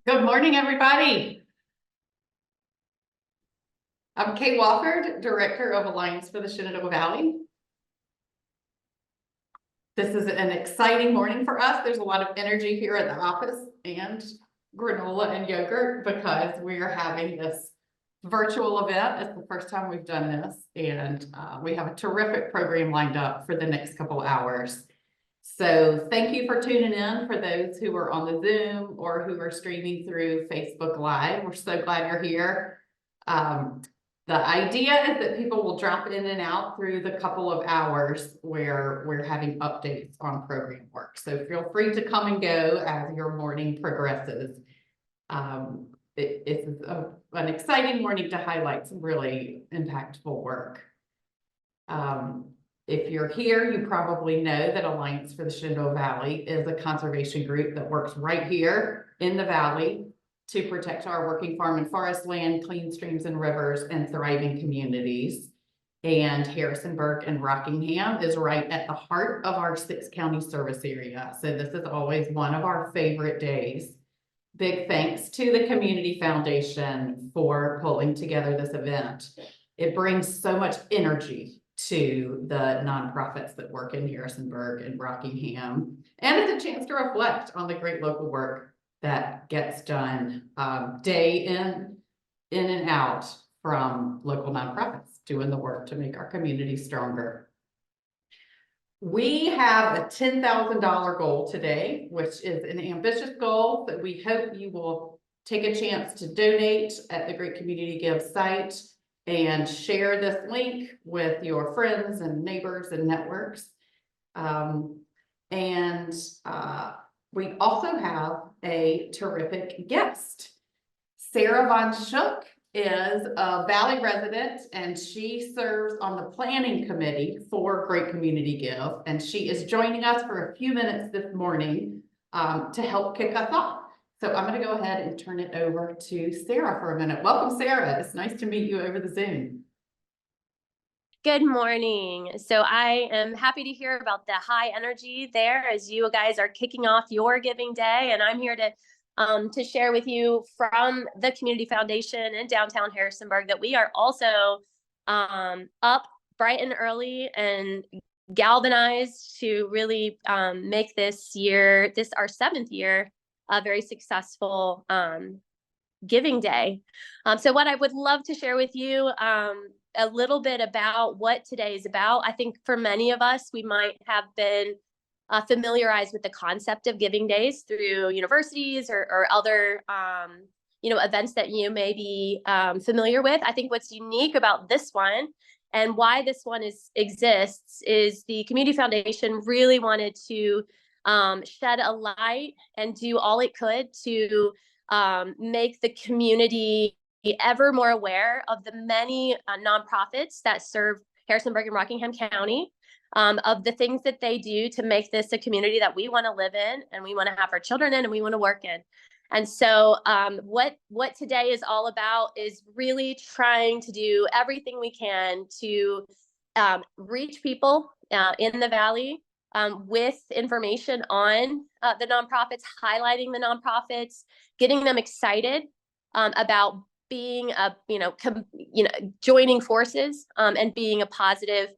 Good morning, everybody. I'm Kate Wofford, Director of Alliance for the Shenandoah Valley. This is an exciting morning for us. There's a lot of energy here at the office and granola and yogurt because we are having this virtual event. It's the first time we've done this, and we have a terrific program lined up for the next couple hours. So thank you for tuning in for those who are on the Zoom or who are streaming through Facebook Live. We're so glad you're here. The idea is that people will drop in and out through the couple of hours where we're having updates on program work. So feel free to come and go as your morning progresses. It's an exciting morning to highlight some really impactful work. If you're here, you probably know that Alliance for the Shenandoah Valley is a conservation group that works right here in the valley to protect our working farm and forest land, clean streams and rivers, and thriving communities. And Harrisonburg and Rockingham is right at the heart of our 6-county service area. So this is always one of our favorite days. Big thanks to the Community Foundation for pulling together this event. It brings so much energy to the nonprofits that work in Harrisonburg and Rockingham. And it's a chance to reflect on the great local work that gets done day in and out from local nonprofits doing the work to make our community stronger. We have a $10,000 goal today, which is an ambitious goal that we hope you will take a chance to donate at the Great Community Give site and share this link with your friends and neighbors and networks. We also have a terrific guest. Sarah Von Shook is a Valley resident, and she serves on the planning committee for Great Community Give, and she is joining us for a few minutes this morning to help kick us off. So I'm going to go ahead and turn it over to Sarah for a minute. Welcome, Sarah. It's nice to meet you over the Zoom. Good morning. So I am happy to hear about the high energy there as you guys are kicking off your giving day. And I'm here to share with you from the Community Foundation in downtown Harrisonburg that we are also up bright and early and galvanized to really make this our 7th year, a very successful giving day. So what I would love to share with you a little bit about what today is about. I think for many of us, we might have been familiarized with the concept of giving days through universities or other events that you may be familiar with. I think what's unique about this one and why this one exists is the Community Foundation really wanted to shed a light and do all it could to make the community ever more aware of the many nonprofits that serve Harrisonburg and Rockingham County, of the things that they do to make this a community that we want to live in and we want to have our children in and we want to work in. And so what today is all about is really trying to do everything we can to reach people in the Valley with information on the nonprofits, highlighting the nonprofits, getting them excited about being joining forces and being a positive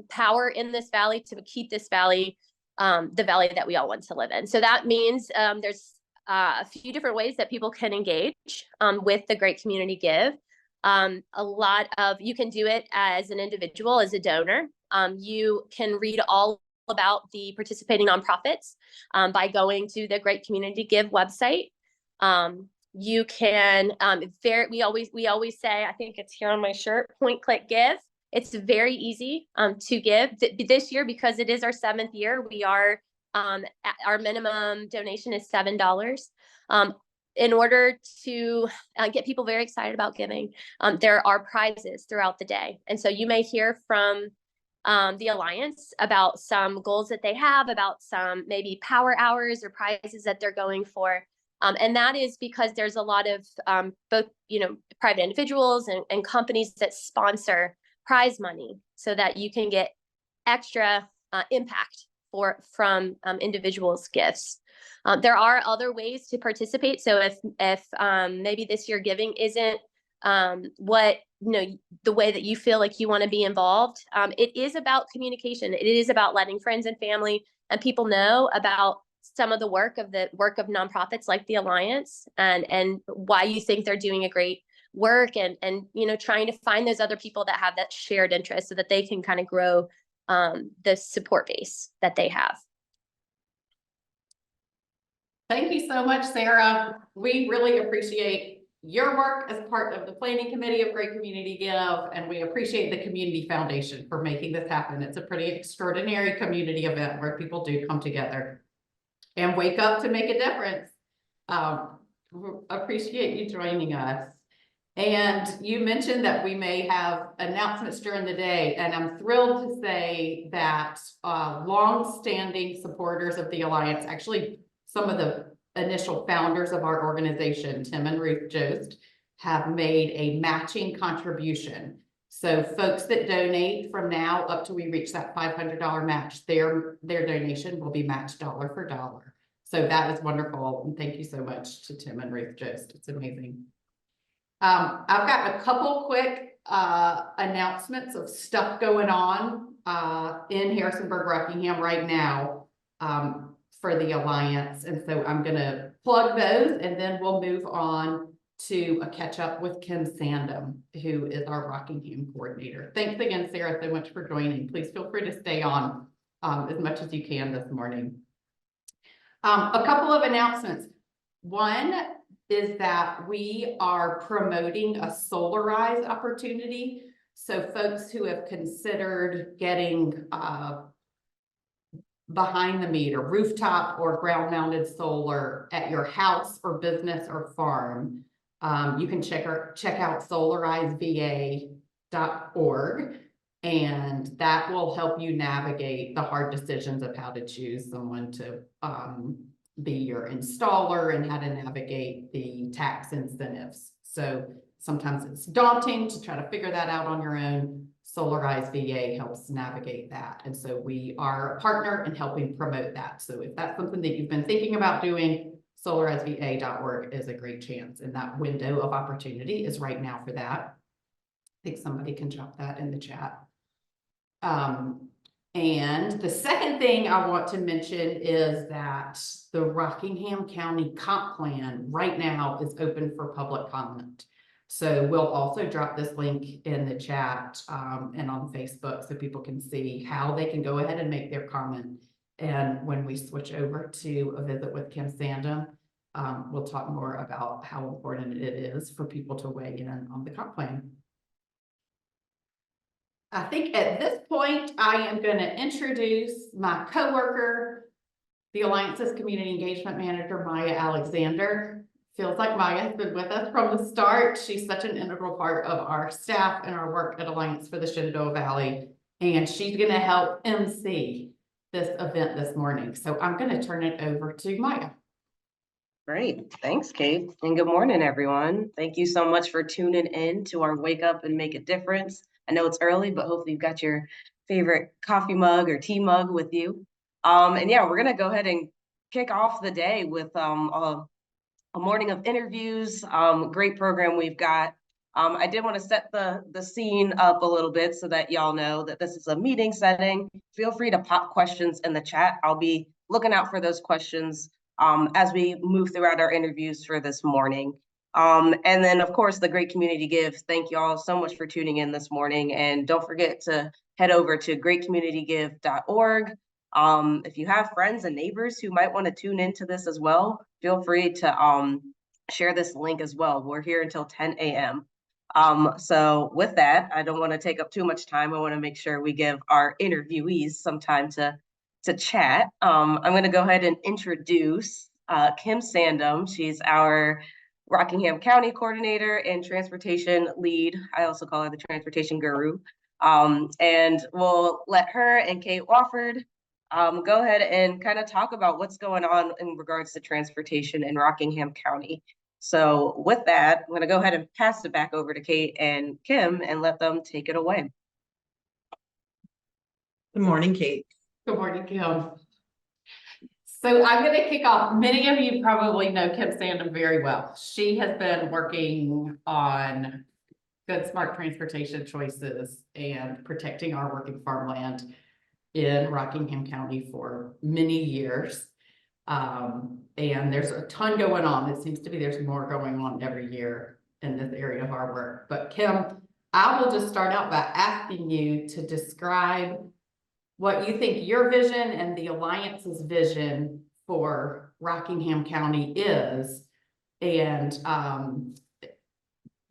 power in this valley to keep this valley the valley that we all want to live in. So that means there's a few different ways that people can engage with the Great Community Give. You can do it as an individual, as a donor. You can read all about the participating nonprofits by going to the Great Community Give website. You can we always say, I think it's here on my shirt, point, click, give. It's very easy to give. This year, because it is our 7th year, we are our minimum donation is $7. In order to get people very excited about giving, there are prizes throughout the day. And so you may hear from the Alliance about some goals that they have, about some maybe power hours or prizes that they're going for. And that is because there's a lot of both, private individuals and companies that sponsor prize money so that you can get extra impact from individuals' gifts. There are other ways to participate. So if maybe this year giving isn't what, the way that you feel like you want to be involved, it is about communication. It is about letting friends and family and people know about some of the work of nonprofits like the Alliance, and why you think they're doing a great work, and trying to find those other people that have that shared interest so that they can kind of grow the support base that they have. Thank you so much, Sarah. We really appreciate your work as part of the planning committee of Great Community Give, and we appreciate the Community Foundation for making this happen. It's a pretty extraordinary community event where people do come together and wake up to make a difference. Appreciate you joining us. And you mentioned that we may have announcements during the day, and I'm thrilled to say that long-standing supporters of the Alliance, actually some of the initial founders of our organization, Tim and Ruth Jost, have made a matching contribution. So folks that donate from now up till we reach that $500 match, their donation will be matched dollar for dollar. So that is wonderful. And thank you so much to Tim and Ruth Jost. It's amazing. I've got a couple quick announcements of stuff going on in Harrisonburg, Rockingham right now for the Alliance. And so I'm going to plug those, and then we'll move on to a catch up with Kim Sandum, who is our Rockingham coordinator. Thanks again, Sarah, so much for joining. Please feel free to stay on as much as you can this morning. A couple of announcements. One is that we are promoting a solarized opportunity. So folks who have considered getting behind the meter, rooftop or ground mounted solar at your house or business or farm, you can check out solarizeva.org, and that will help you navigate the hard decisions of how to choose someone to be your installer and how to navigate the tax incentives. So sometimes it's daunting to try to figure that out on your own. Solarize VA helps navigate that. And so we are a partner in helping promote that. So if that's something that you've been thinking about doing, solarizeva.org is a great chance. And that window of opportunity is right now for that. I think somebody can drop that in the chat. And the second thing I want to mention is that the Rockingham County Comp Plan right now is open for public comment. So we'll also drop this link in the chat and on Facebook so people can see how they can go ahead and make their comment. And when we switch over to a visit with Kim Sandum, we'll talk more about how important it is for people to weigh in on the comp plan. I think at this point, I am going to introduce my coworker, the Alliance's Community Engagement Manager, Maya Alexander. Feels like Maya has been with us from the start. She's such an integral part of our staff and our work at Alliance for the Shenandoah Valley, and she's going to help MC this event this morning. So I'm going to turn it over to Maya. Great. Thanks, Kate. And good morning, everyone. Thank you so much for tuning in to our Wake Up and Make a Difference. I know it's early, but hopefully you've got your favorite coffee mug or tea mug with you. And yeah, we're going to go ahead and kick off the day with a morning of interviews. Great program we've got. I did want to set the scene up a little bit so that y'all know that this is a meeting setting. Feel free to pop questions in the chat. I'll be looking out for those questions as we move throughout our interviews for this morning. And then, of course, the Great Community Give. Thank you all so much for tuning in this morning. And don't forget to head over to greatcommunitygive.org. If you have friends and neighbors who might want to tune into this as well, feel free to share this link as well. We're here until 10 a.m. So with that, I don't want to take up too much time. I want to make sure we give our interviewees some time to chat. I'm going to go ahead and introduce Kim Sandum. She's our Rockingham County Coordinator and Transportation Lead. I also call her the Transportation Guru. And we'll let her and Kate Wofford go ahead and kind of talk about what's going on in regards to transportation in Rockingham County. So with that, I'm going to go ahead and pass it back over to Kate and Kim and let them take it away. Good morning, Kate. Good morning, Kim. So I'm going to kick off. Many of you probably know Kim Sandum very well. She has been working on good, smart transportation choices and protecting our working farmland in Rockingham County for many years. And there's a ton going on. It seems to be there's more going on every year in this area of our work. But Kim, I will just start out by asking you to describe what you think your vision and the Alliance's vision for Rockingham County is, and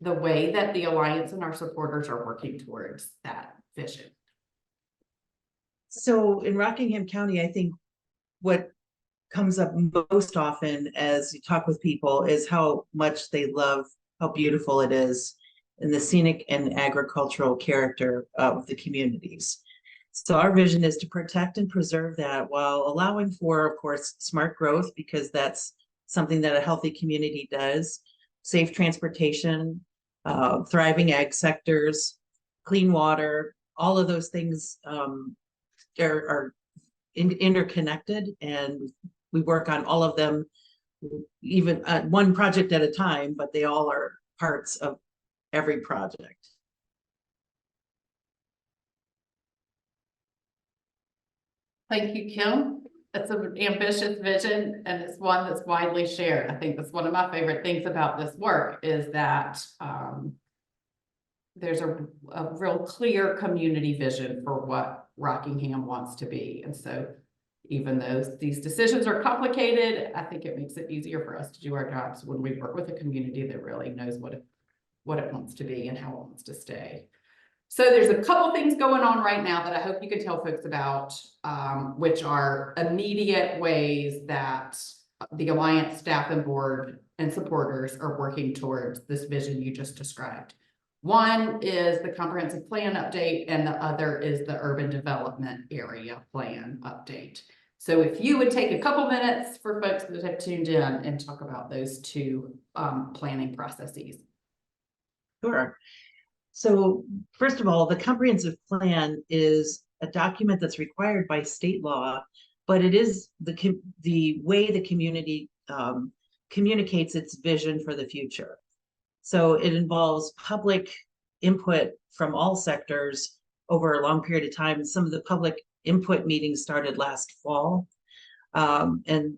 the way that the Alliance and our supporters are working towards that vision. So in Rockingham County, I think what comes up most often as you talk with people is how much they love how beautiful it is and the scenic and agricultural character of the communities. So our vision is to protect and preserve that while allowing for, of course, smart growth, because that's something that a healthy community does, safe transportation, thriving ag sectors, clean water, all of those things are interconnected, and we work on all of them, even one project at a time, but they all are parts of every project. Thank you, Kim. It's an ambitious vision, and it's one that's widely shared. I think that's one of my favorite things about this work is that there's a real clear community vision for what Rockingham wants to be. And so even though these decisions are complicated, I think it makes it easier for us to do our jobs when we work with a community that really knows what it wants to be and how it wants to stay. So there's a couple things going on right now that I hope you can tell folks about, which are immediate ways that the Alliance staff and board and supporters are working towards this vision you just described. One is the comprehensive plan update, and the other is the urban development area plan update. So if you would take a couple minutes for folks that have tuned in and talk about those two planning processes. Sure. So first of all, the comprehensive plan is a document that's required by state law, but it is the way the community communicates its vision for the future. So it involves public input from all sectors over a long period of time. Some of the public input meetings started last fall. And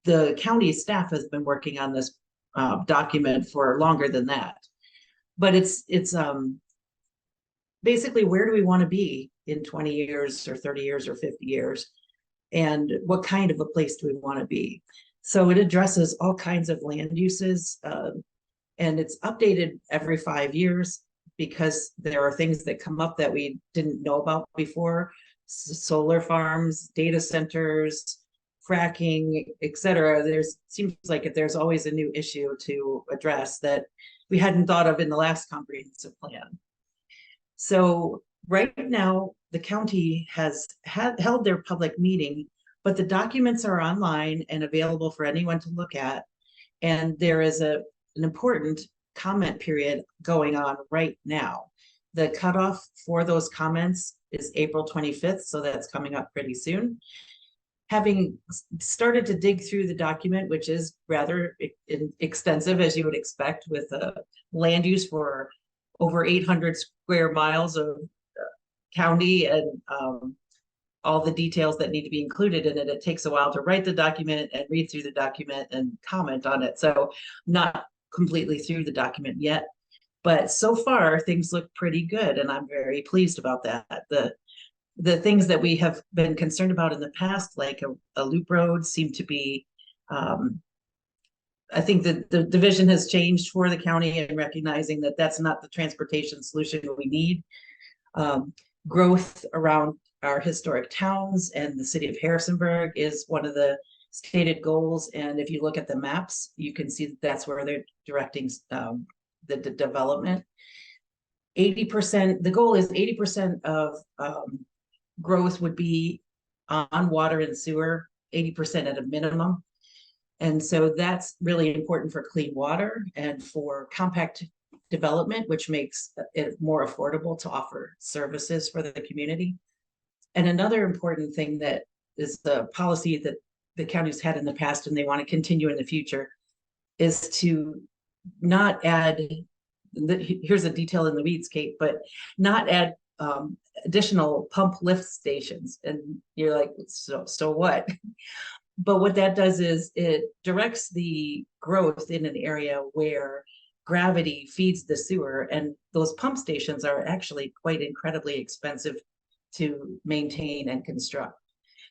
the county staff has been working on this document for longer than that. But it's basically, where do we want to be in 20 years or 30 years or 50 years? And what kind of a place do we want to be? So it addresses all kinds of land uses, and it's updated every 5 years because there are things that come up that we didn't know about before. Solar farms, data centers, fracking, etc. Seems like there's always a new issue to address that we hadn't thought of in the last comprehensive plan. So right now, the county has held their public meeting, but the documents are online and available for anyone to look at. And there is an important comment period going on right now. The cutoff for those comments is April 25th, so that's coming up pretty soon. Having started to dig through the document, which is rather extensive, as you would expect, with a land use for over 800 square miles of county and all the details that need to be included in it. It takes a while to write the document and read through the document and comment on it. So not completely through the document yet, but so far things look pretty good, and I'm very pleased about that. The things that we have been concerned about in the past, like a loop road, seem to be, I think that the division has changed for the county in recognizing that that's not the transportation solution we need. Growth around our historic towns and the city of Harrisonburg is one of the stated goals. And if you look at the maps, you can see that that's where they're directing the development. 80%, the goal is 80% of growth would be on water and sewer, 80% at a minimum. And so that's really important for clean water and for compact development, which makes it more affordable to offer services for the community. And another important thing that is the policy that the county's had in the past and they want to continue in the future is to not add, here's a detail in the weeds, Kate, but not add additional pump lift stations. And you're like, so what? But what that does is it directs the growth in an area where gravity feeds the sewer, and those pump stations are actually quite incredibly expensive to maintain and construct.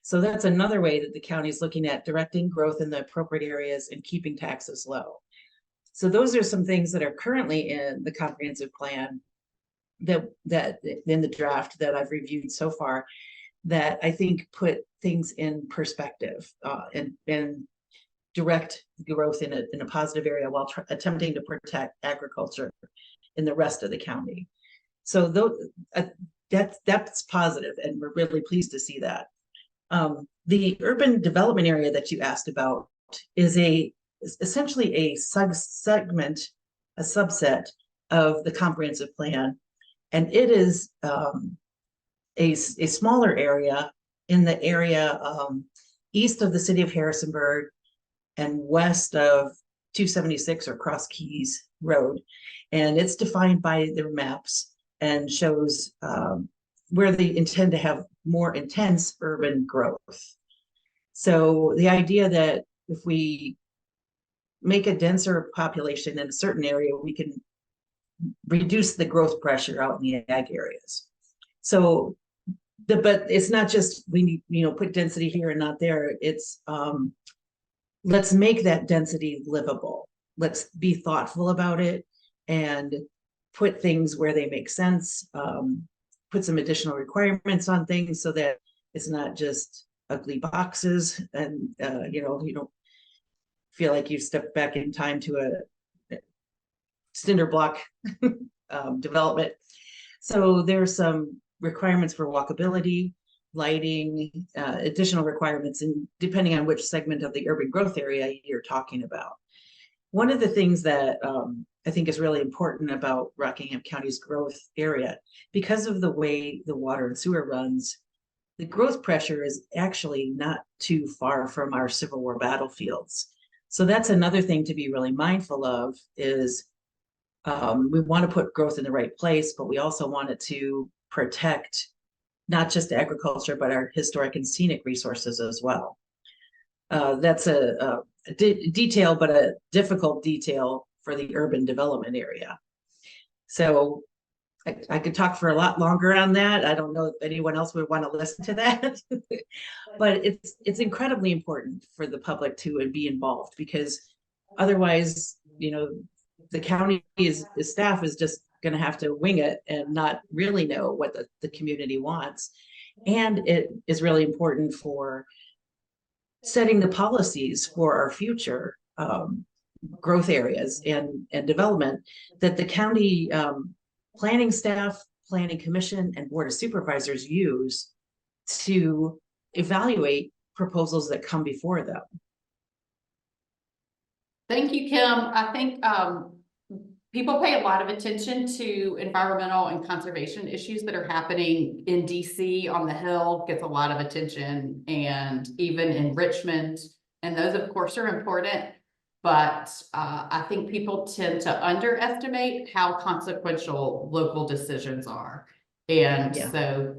So that's another way that the county is looking at directing growth in the appropriate areas and keeping taxes low. So those are some things that are currently in the comprehensive plan that in the draft that I've reviewed so far, that I think put things in perspective and direct growth in a positive area while attempting to protect agriculture in the rest of the county. So that's positive, and we're really pleased to see that. The urban development area that you asked about is essentially a subset of the comprehensive plan, and it is a smaller area in the area east of the city of Harrisonburg and west of 276 or Cross Keys Road. And it's defined by their maps and shows where they intend to have more intense urban growth. So the idea that if we make a denser population in a certain area, we can reduce the growth pressure out in the ag areas. So but it's not just we need, put density here and not there. It's let's make that density livable. Let's be thoughtful about it and put things where they make sense. Put some additional requirements on things so that it's not just ugly boxes, and you don't feel like you stepped back in time to a cinder block development. So there's some requirements for walkability, lighting, additional requirements, and depending on which segment of the urban growth area you're talking about. One of the things that I think is really important about Rockingham County's growth area, because of the way the water and sewer runs, the growth pressure is actually not too far from our Civil War battlefields. So that's another thing to be really mindful of is we want to put growth in the right place, but we also want it to protect not just agriculture, but our historic and scenic resources as well. That's a detail, but a difficult detail for the urban development area. So I could talk for a lot longer on that. I don't know if anyone else would want to listen to that, but it's incredibly important for the public to be involved, because otherwise, the county staff is just going to have to wing it and not really know what the community wants. And it is really important for setting the policies for our future growth areas and development that the county planning staff, planning commission, and board of supervisors use to evaluate proposals that come before them. Thank you, Kim. I think people pay a lot of attention to environmental and conservation issues that are happening in DC. On the Hill gets a lot of attention, and even in Richmond. And those, of course, are important. But I think people tend to underestimate how consequential local decisions are. And so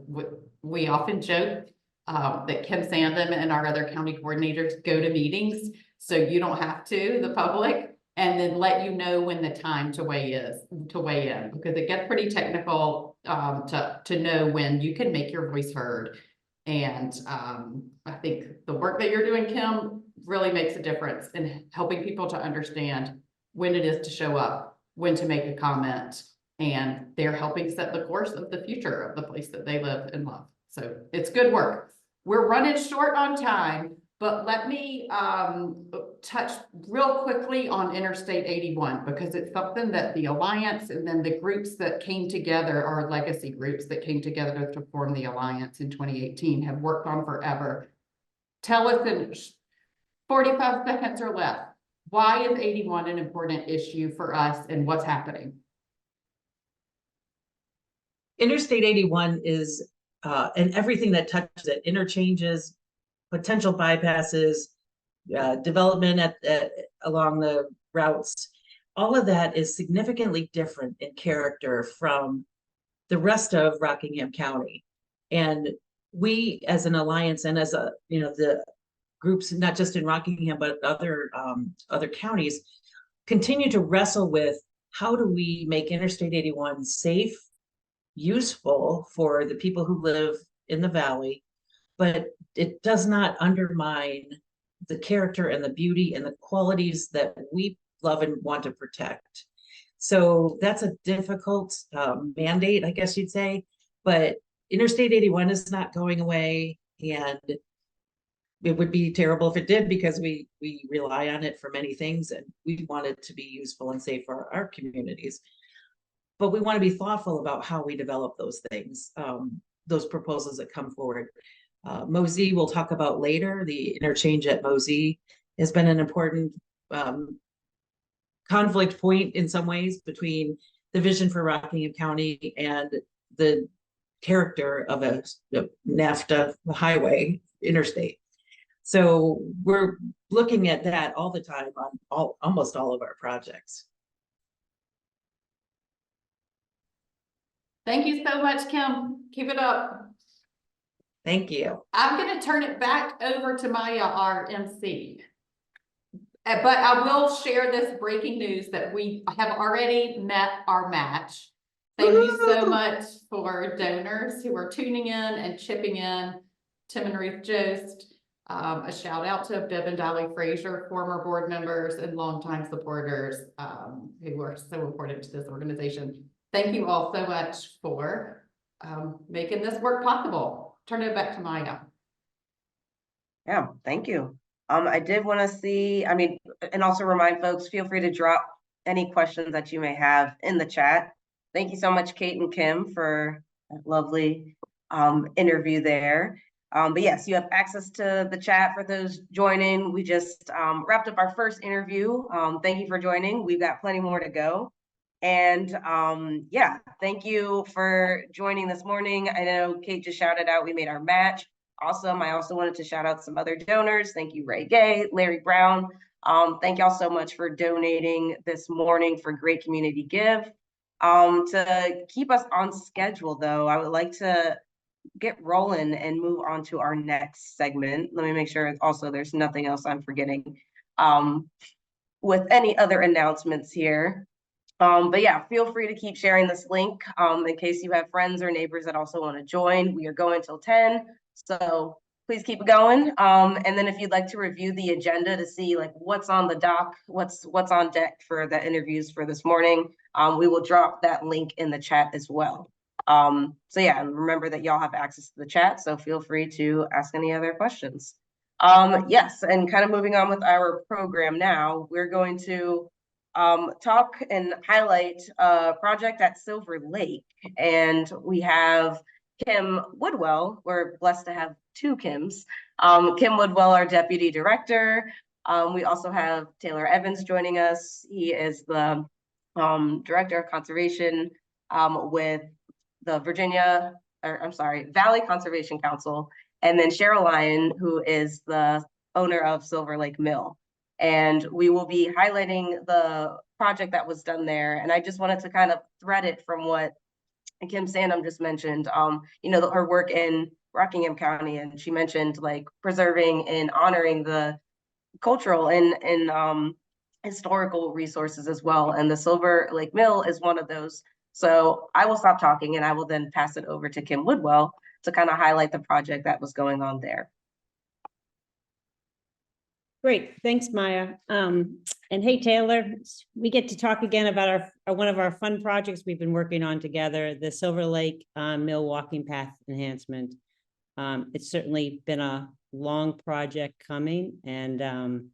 we often joke that Kim Sandum and our other county coordinators go to meetings, so you don't have to, the public, and then let you know when the time to weigh in, because it gets pretty technical to know when you can make your voice heard. And I think the work that you're doing, Kim, really makes a difference in helping people to understand when it is to show up, when to make a comment, and they're helping set the course of the future of the place that they live and love. So it's good work. We're running short on time, but let me touch real quickly on Interstate 81, because it's something that the Alliance and then the groups that came together, our legacy groups that came together to form the Alliance in 2018, have worked on forever. Tell us in 45 seconds or less, why is 81 an important issue for us and what's happening? Interstate 81 is and everything that touches it, interchanges, potential bypasses, development along the routes. All of that is significantly different in character from the rest of Rockingham County. And we, as an alliance and as the groups, not just in Rockingham, but other counties, continue to wrestle with how do we make Interstate 81 safe, useful for the people who live in the valley, but it does not undermine the character and the beauty and the qualities that we love and want to protect. So that's a difficult mandate, I guess you'd say, but Interstate 81 is not going away, and it would be terrible if it did, because we rely on it for many things, and we want it to be useful and safe for our communities. But we want to be thoughtful about how we develop those things, those proposals that come forward. Mosey we'll talk about later. The interchange at Mosey has been an important conflict point in some ways between the vision for Rockingham County and the character of a NAFTA highway interstate. So we're looking at that all the time on almost all of our projects. Thank you so much, Kim. Keep it up. Thank you. I'm going to turn it back over to Maya, our MC. But I will share this breaking news that we have already met our match. Thank you so much for donors who are tuning in and chipping in. Tim and Ruth Jost, a shout out to Bev and Dolly Frazier, former board members and longtime supporters who are so important to this organization. Thank you all so much for making this work possible. Turn it back to Maya. Yeah, thank you. I did want to see, and also remind folks, feel free to drop any questions that you may have in the chat. Thank you so much, Kate and Kim, for that lovely interview there. But yes, you have access to the chat for those joining. We just wrapped up our first interview. Thank you for joining. We've got plenty more to go. And yeah, thank you for joining this morning. I know Kate just shouted out we made our match. Awesome. I also wanted to shout out some other donors. Thank you, Ray Gay, Larry Brown. Thank y'all so much for donating this morning for Great Community Give. To keep us on schedule, though, I would like to get rolling and move on to our next segment. Let me make sure also there's nothing else I'm forgetting with any other announcements here. But yeah, feel free to keep sharing this link in case you have friends or neighbors that also want to join. We are going till 10, so please keep it going. And then if you'd like to review the agenda to see like what's on the dock, what's on deck for the interviews for this morning, we will drop that link in the chat as well. So yeah, and remember that y'all have access to the chat, so feel free to ask any other questions. Yes, and kind of moving on with our program now, we're going to talk and highlight a project at Silver Lake, and we have Kim Woodwell. We're blessed to have two Kims. Kim Woodwell, our deputy director. We also have Taylor Evans joining us. He is the director of conservation with the Valley Conservation Council, and then Cheryl Lyon, who is the owner of Silver Lake Mill. And we will be highlighting the project that was done there. And I just wanted to kind of thread it from what Kim Sandum just mentioned, her work in Rockingham County. And she mentioned like preserving and honoring the cultural and historical resources as well. And the Silver Lake Mill is one of those. So I will stop talking and I will then pass it over to Kim Woodwell to kind of highlight the project that was going on there. Great, thanks, Maya. And hey, Taylor, we get to talk again about one of our fun projects we've been working on together, the Silver Lake Mill Walking Path Enhancement. It's certainly been a long project coming, and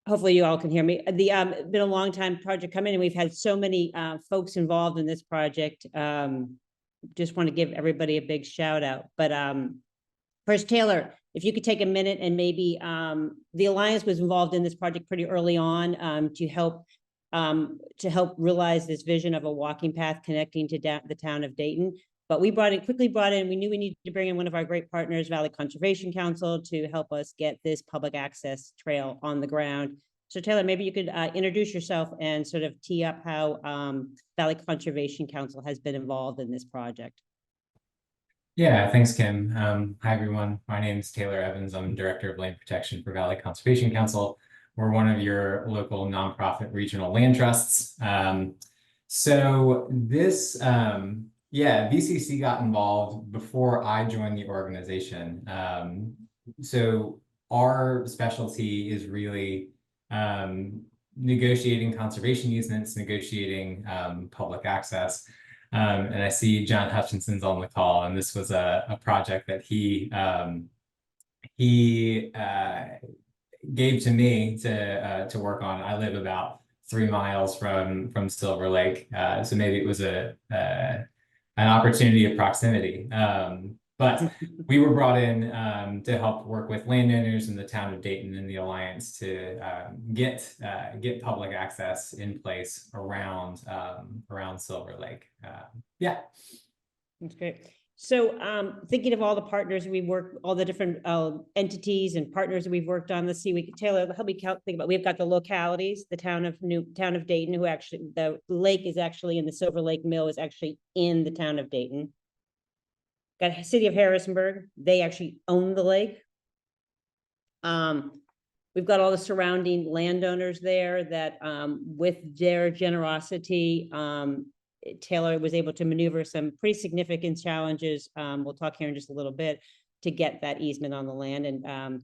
hopefully you all can hear me. Been a long time project coming, and we've had so many folks involved in this project. Just want to give everybody a big shout out. But first, Taylor, if you could take a minute and maybe the Alliance was involved in this project pretty early on to help realize this vision of a walking path connecting to the town of Dayton. But we quickly brought in, we knew we needed to bring in one of our great partners, Valley Conservation Council, to help us get this public access trail on the ground. So Taylor, maybe you could introduce yourself and sort of tee up how Valley Conservation Council has been involved in this project. Yeah, thanks, Kim. Hi, everyone. My name is Taylor Evans. I'm Director of Land Protection for Valley Conservation Council. We're one of your local nonprofit regional land trusts. So this, VCC got involved before I joined the organization. So our specialty is really negotiating conservation easements, negotiating public access. And I see John Hutchinson's on the call, and this was a project that he gave to me to work on. I live about 3 miles from Silver Lake, so maybe it was an opportunity of proximity. But we were brought in to help work with landowners in the town of Dayton and the Alliance to get public access in place around Silver Lake. Yeah, That's great. So thinking of all the partners we work, all the different entities and partners we've worked on, let's see, Taylor, help me think about, we've got the localities, the town of Dayton, who actually, the lake is actually in the Silver Lake Mill is actually in the town of Dayton. Got city of Harrisonburg, they actually own the lake. We've got all the surrounding landowners there that with their generosity, Taylor was able to maneuver some pretty significant challenges. We'll talk here in just a little bit to get that easement on the land. And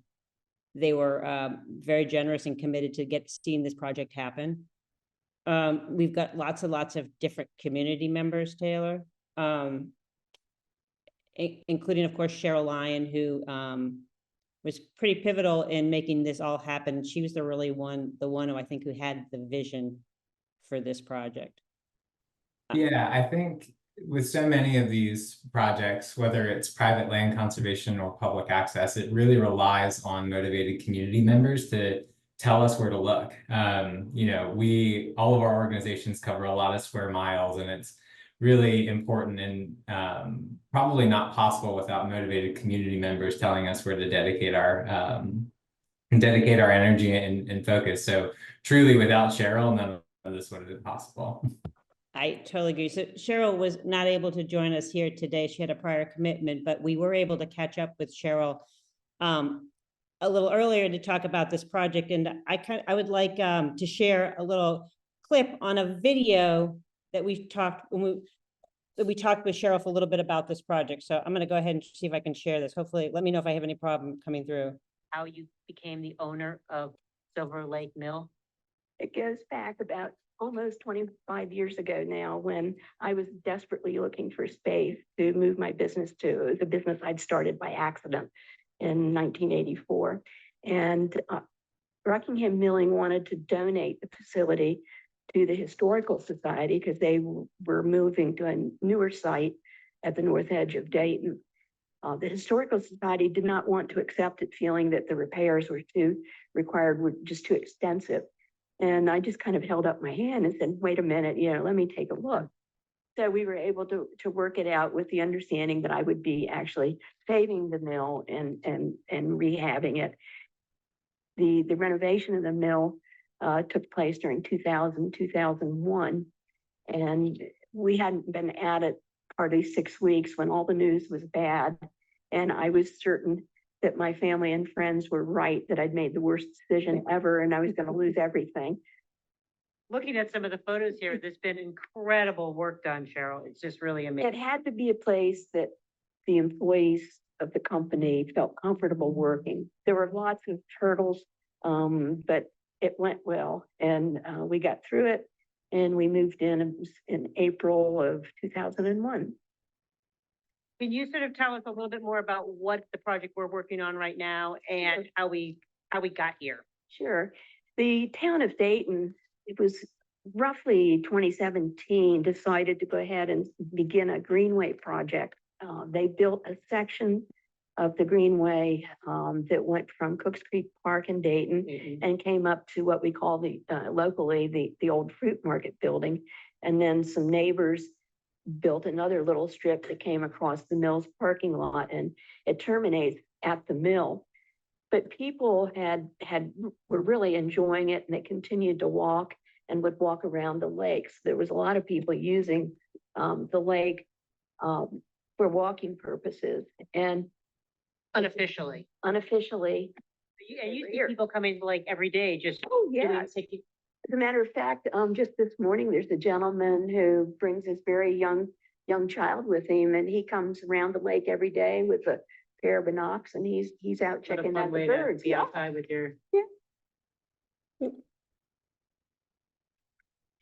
they were very generous and committed to seeing this project happen. We've got lots of different community members, Taylor. Including, of course, Cheryl Lyon, who was pretty pivotal in making this all happen. She was the one who I think who had the vision for this project. Yeah, I think with so many of these projects, whether it's private land conservation or public access, it really relies on motivated community members to tell us where to look. All of our organizations cover a lot of square miles, and it's really important and probably not possible without motivated community members telling us where to dedicate our energy and focus. So truly, without Cheryl, none of this would have been possible. I totally agree. So Cheryl was not able to join us here today. She had a prior commitment, but we were able to catch up with Cheryl a little earlier to talk about this project. And I would like to share a little clip on a video that we talked with Cheryl for a little bit about this project. So I'm going to go ahead and see if I can share this. Hopefully, let me know if I have any problem coming through. How you became the owner of Silver Lake Mill? It goes back about almost 25 years ago now, when I was desperately looking for space to move my business to. It was a business I'd started by accident in 1984. And Rockingham Milling wanted to donate the facility to the Historical Society because they were moving to a newer site at the north edge of Dayton. The Historical Society did not want to accept it, feeling that the repairs were just too extensive. And I just kind of held up my hand and said, wait a minute, let me take a look. So we were able to work it out with the understanding that I would be actually saving the mill and rehabbing it. The renovation of the mill took place during 2001. And we hadn't been at it hardly 6 weeks when all the news was bad. And I was certain that my family and friends were right, that I'd made the worst decision ever and I was going to lose everything. Looking at some of the photos here, there's been incredible work done, Cheryl. It's just really amazing. It had to be a place that the employees of the company felt comfortable working. There were lots of hurdles, but it went well, and we got through it, and we moved in April of 2001. Can you sort of tell us a little bit more about what the project we're working on right now and how we got here? Sure. The town of Dayton, it was roughly 2017, decided to go ahead and begin a greenway project. They built a section of the greenway that went from Cooks Creek Park in Dayton and came up to what we call locally the old fruit market building. And then some neighbors built another little strip that came across the mill's parking lot, and it terminates at the mill. But people were really enjoying it, and they continued to walk and would walk around the lake. So there was a lot of people using the lake for walking purposes, and Unofficially. unofficially. And you see people coming like every day, just. Oh, yeah. As a matter of fact, just this morning, there's a gentleman who brings his very young child with him, and he comes around the lake every day with a pair of binocs, and he's out checking out the birds. Be outside with your.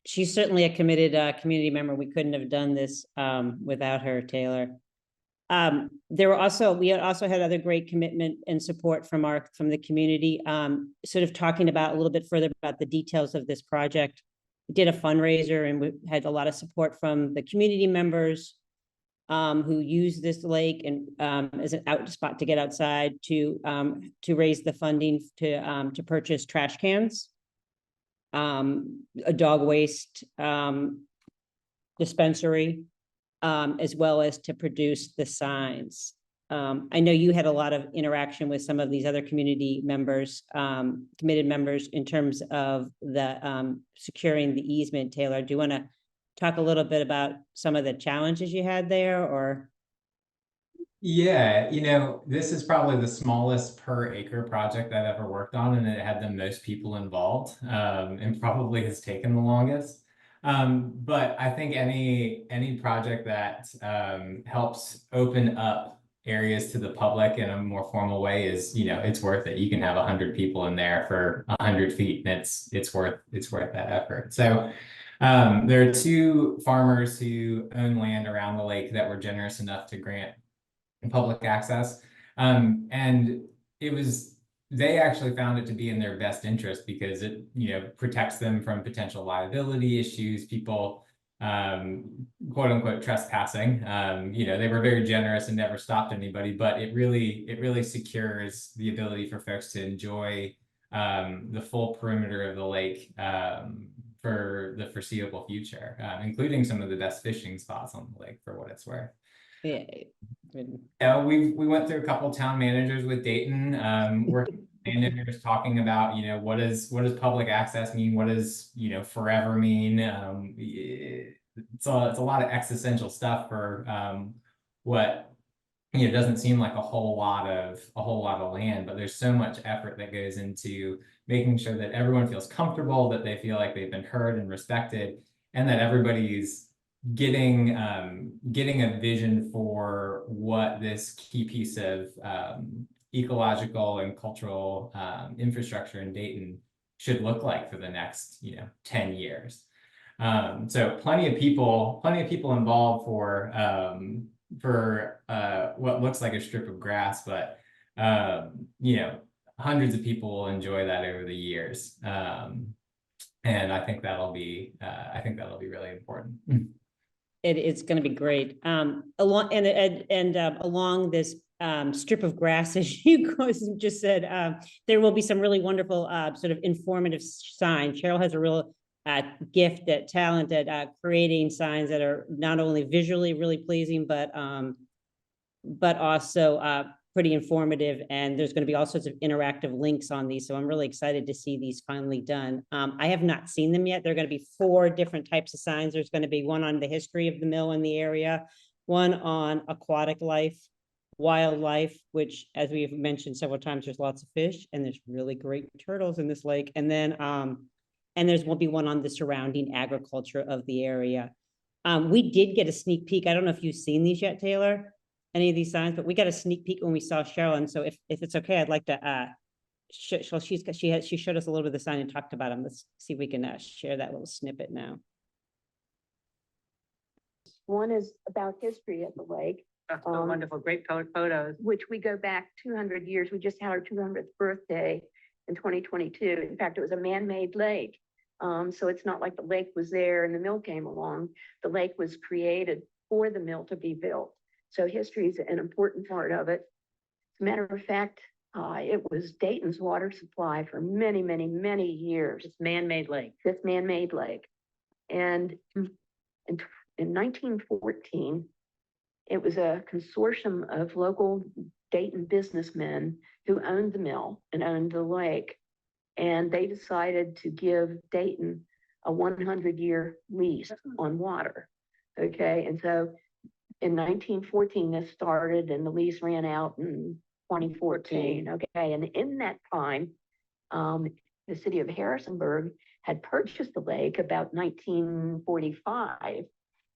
She's certainly a committed community member. We couldn't have done this without her, Taylor. We also had other great commitment and support from the community, sort of talking about a little bit further about the details of this project. We did a fundraiser, and we had a lot of support from the community members who use this lake and as an out spot to get outside, to raise the funding to purchase trash cans, a dog waste dispensary, as well as to produce the signs. I know you had a lot of interaction with some of these other community members, committed members, in terms of the securing the easement. Taylor, do you want to talk a little bit about some of the challenges you had there, or? Yeah, you know, this is probably the smallest per acre project I've ever worked on, and it had the most people involved, and probably has taken the longest. But I think any project that helps open up areas to the public in a more formal way is, you know, it's worth it. You can have 100 people in there for 100 feet, and it's worth that effort. So there are two farmers who own land around the lake that were generous enough to grant public access. And they actually found it to be in their best interest because it, you know, protects them from potential liability issues, people, quote unquote, trespassing. You know, they were very generous and never stopped anybody, but it really secures the ability for folks to enjoy the full perimeter of the lake for the foreseeable future, including some of the best fishing spots on the lake, for what it's worth. Yeah. Yeah, we went through a couple town managers with Dayton, working with managers, talking about, you know, what does public access mean? What does, you know, forever mean? It's a lot of existential stuff for what, you know, doesn't seem like a whole lot of land, but there's so much effort that goes into making sure that everyone feels comfortable, that they feel like they've been heard and respected, and that everybody's getting a vision for what this key piece of ecological and cultural infrastructure in Dayton should look like for the next, you know, 10 years. So plenty of people involved for what looks like a strip of grass, but you know, hundreds of people will enjoy that over the years. And I think that'll be really important. It's going to be great. Along this strip of grass, as you just said, there will be some really wonderful sort of informative signs. Cheryl has a real gift at talent at creating signs that are not only visually really pleasing, but also pretty informative. And there's going to be all sorts of interactive links on these. So I'm really excited to see these finally done. I have not seen them yet. There are going to be 4 different types of signs. There's going to be one on the history of the mill in the area, one on aquatic life, wildlife, which, as we've mentioned several times, there's lots of fish and there's really great turtles in this lake. And then, and will be one on the surrounding agriculture of the area. We did get a sneak peek. I don't know if you've seen these yet, Taylor, any of these signs, but we got a sneak peek when we saw Cheryl. And so if it's okay, I'd like to, she showed us a little bit of the sign and talked about them. Let's see if we can share that little snippet now. One is about history of the lake. That's so wonderful, great photos. Which we go back 200 years. We just had our 200th birthday in 2022. In fact, it was a man-made lake. So it's not like the lake was there and the mill came along. The lake was created for the mill to be built. So history is an important part of it. As a matter of fact, it was Dayton's water supply for many, many, many years. It's man-made lake. This man-made lake. And in in 1914, it was a consortium of local Dayton businessmen who owned the mill and owned the lake. And they decided to give Dayton a 100-year lease on water. Okay, and so in 1914, this started and the lease ran out in 2014. Okay, and in that time, the city of Harrisonburg had purchased the lake about 1945.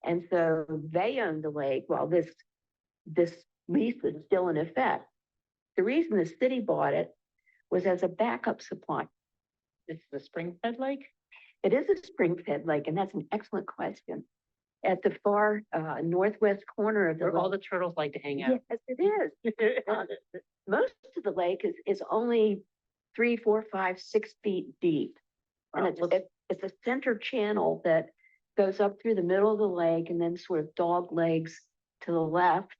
And so they owned the lake while this lease was still in effect. The reason the city bought it was as a backup supply. It's the spring-fed lake? It is a spring-fed lake, and that's an excellent question. At the far northwest corner of the Where all lake. the turtles like to hang out. Yes, it is. Most of the lake is only 3, 4, 5, 6 feet deep. And it's a center channel that goes up through the middle of the lake and then sort of dog legs to the left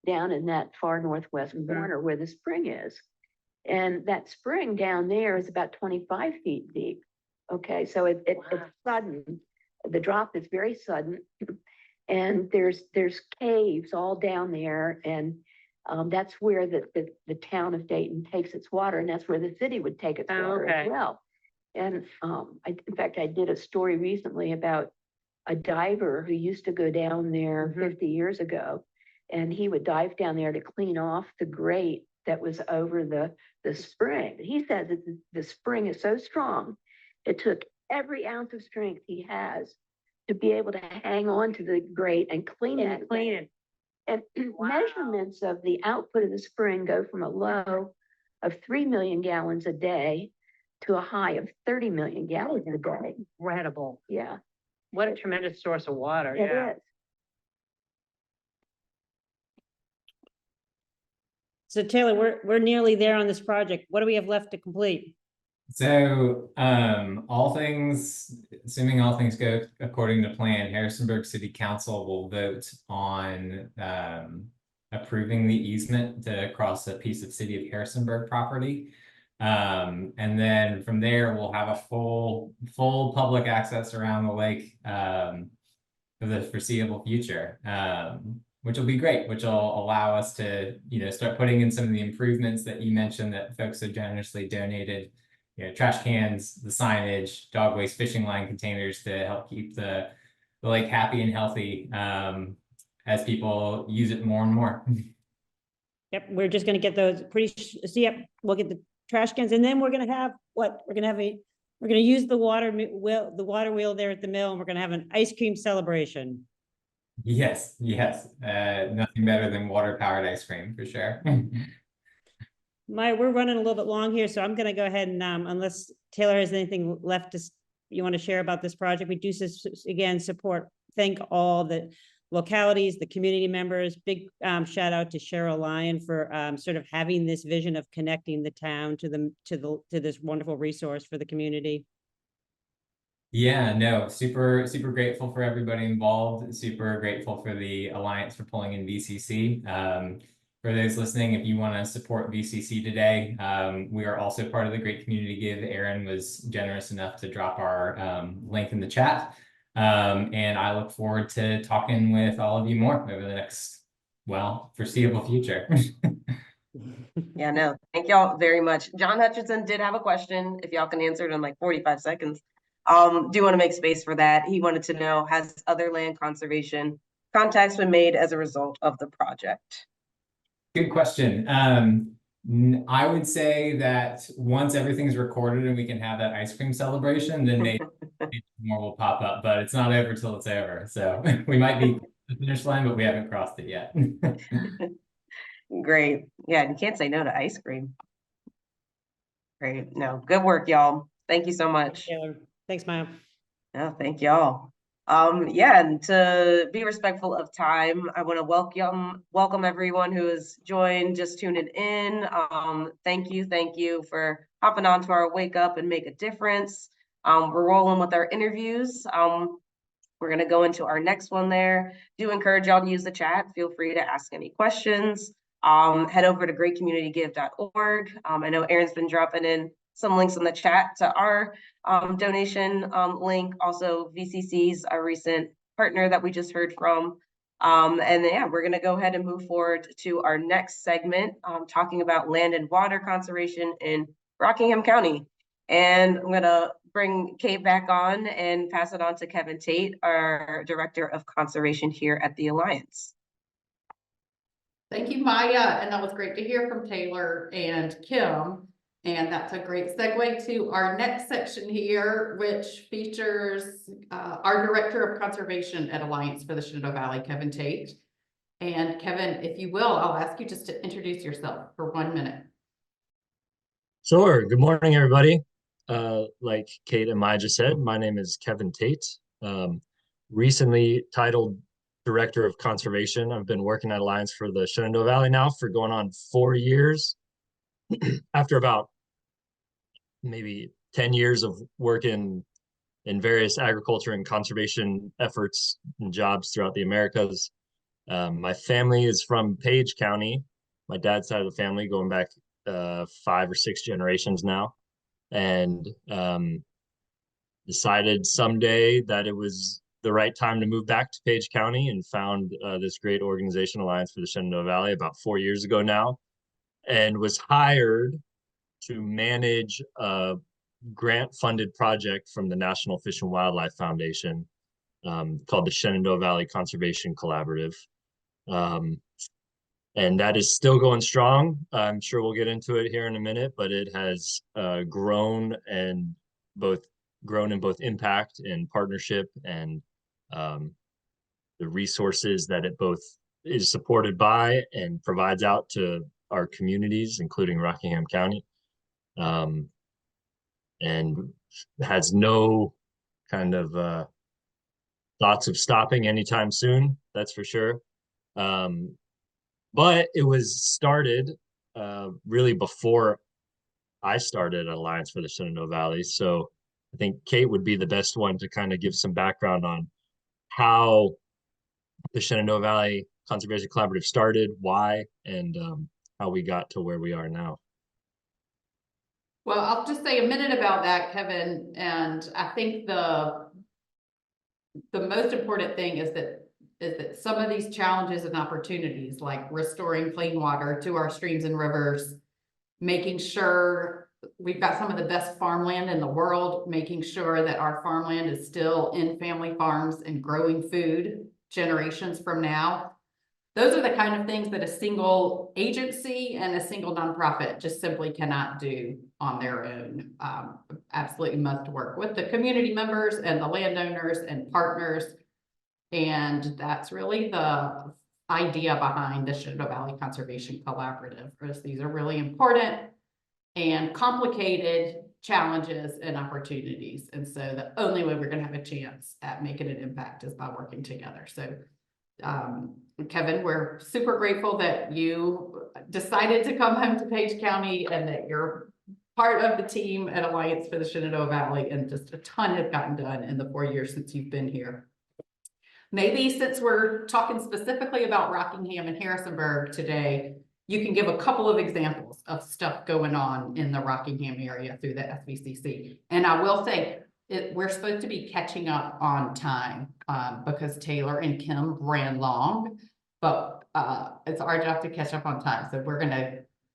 down in that far northwest corner where the spring is. And that spring down there is about 25 feet deep. Okay, so it's sudden. The drop is very sudden. And there's caves all down there. And that's where the town of Dayton takes its water. And that's where the city would take its water as well. And in fact, I did a story recently about a diver who used to go down there 50 years ago. And he would dive down there to clean off the grate that was over the spring. He says that the spring is so strong, it took every ounce of strength he has to be able to hang on to the grate and clean it. And measurements of the output of the spring go from a low of 3 million gallons a day to a high of 30 million gallons a day. Incredible. Yeah. What a tremendous source of water. It is. So Taylor, we're nearly there on this project. What do we have left to complete? So, assuming all things go according to plan, Harrisonburg City Council will vote on approving the easement to cross a piece of City of Harrisonburg property. And then from there, we'll have a full public access around the lake for the foreseeable future, which will be great, which will allow us to, start putting in some of the improvements that you mentioned that folks have generously donated. Trash cans, the signage, dog waste, fishing line containers to help keep the lake happy and healthy as people use it more and more. Yep, we're just gonna get those we'll get the trash cans, and then we're gonna have what? We're gonna use the water wheel there at the mill, and we're gonna have an ice cream celebration. Yes. Nothing better than water-powered ice cream for sure. We're running a little bit long here, so I'm gonna go ahead and, unless Taylor has anything left you want to share about this project, we do again thank all the localities, the community members. Big shout out to Cheryl Lyon for sort of having this vision of connecting the town to this wonderful resource for the community. Yeah, no, super grateful for everybody involved. Super grateful for the Alliance for pulling in VCC. For those listening, if you want to support VCC today, we are also part of the Great Community Give. Aaron was generous enough to drop our link in the chat. And I look forward to talking with all of you more over the next, foreseeable future. Yeah, no, thank y'all very much. John Hutchinson did have a question, if y'all can answer it in like 45 seconds. Do you want to make space for that? He wanted to know, has other land conservation contacts been made as a result of the project? Good question. I would say that once everything's recorded and we can have that ice cream celebration, then maybe more will pop up, but it's not over till it's over. So we might be at the finish line, but we haven't crossed it yet. Great. Yeah, you can't say no to ice cream. Great. No, good work, y'all. Thank you so much. Taylor. Thanks, Maya. No, thank y'all. Yeah, and to be respectful of time, I want to welcome everyone who has joined, just tuning in. Thank you for hopping on to our Wake Up and Make a Difference. We're rolling with our interviews. We're going to go into our next one there. Do encourage y'all to use the chat. Feel free to ask any questions. Head over to greatcommunitygive.org. I know Aaron's been dropping in some links in the chat to our donation link. Also, VCC's recent partner that we just heard from. And yeah, we're gonna go ahead and move forward to our next segment, talking about land and water conservation in Rockingham County. And I'm gonna bring Kate back on and pass it on to Kevin Tate, our Director of Conservation here at the Alliance. Thank you, Maya, and that was great to hear from Taylor and Kim. And that's a great segue to our next section here, which features our Director of Conservation at Alliance for the Shenandoah Valley, Kevin Tate. And Kevin, if you will, I'll ask you just to introduce yourself for 1 minute. Sure. Good morning, everybody. Like Kate and Maya just said, my name is Kevin Tate. Recently titled Director of Conservation. I've been working at Alliance for the Shenandoah Valley now for going on 4 years. After about maybe 10 years of working in various agriculture and conservation efforts and jobs throughout the Americas. My family is from Page County, my dad's side of the family, going back 5 or 6 generations now, and decided someday that it was the right time to move back to Page County, and found this great organization, Alliance for the Shenandoah Valley, about 4 years ago now, and was hired to manage a grant-funded project from the National Fish and Wildlife Foundation called the Shenandoah Valley Conservation Collaborative. And that is still going strong. I'm sure we'll get into it here in a minute, but it has grown in both impact and partnership, and the resources that it both is supported by and provides out to our communities, including Rockingham County, and has no kind of thoughts of stopping anytime soon, that's for sure. But it was started really before I started at Alliance for the Shenandoah Valley. So I think Kate would be the best one to kind of give some background on how the Shenandoah Valley Conservation Collaborative started, why, and how we got to where we are now. Well, I'll just say a minute about that, Kevin. And I think the most important thing is that some of these challenges and opportunities, like restoring clean water to our streams and rivers, making sure we've got some of the best farmland in the world, making sure that our farmland is still in family farms and growing food generations from now. Those are the kind of things that a single agency and a single nonprofit just simply cannot do on their own. Absolutely must work with the community members and the landowners and partners. And that's really the idea behind the Shenandoah Valley Conservation Collaborative. These are really important and complicated challenges and opportunities. And so the only way we're going to have a chance at making an impact is by working together. So Kevin, we're super grateful that you decided to come home to Page County and that you're part of the team at Alliance for the Shenandoah Valley, and just a ton has gotten done in the 4 years since you've been here. Maybe since we're talking specifically about Rockingham and Harrisonburg today, you can give a couple of examples of stuff going on in the Rockingham area through the SVCC. And I will say, we're supposed to be catching up on time because Taylor and Kim ran long, but it's our job to catch up on time. So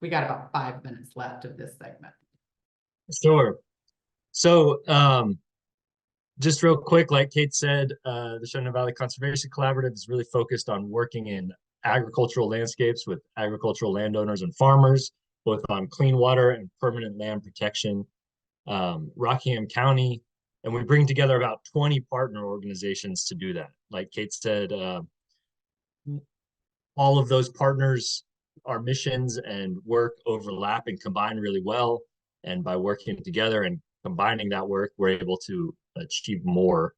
we got about 5 minutes left of this segment. Sure. So just real quick, like Kate said, the Shenandoah Valley Conservation Collaborative is really focused on working in agricultural landscapes with agricultural landowners and farmers, both on clean water and permanent land protection. Rockingham County, and we bring together about 20 partner organizations to do that. Like Kate said, all of those partners, our missions and work overlap and combine really well. And by working together and combining that work, we're able to achieve more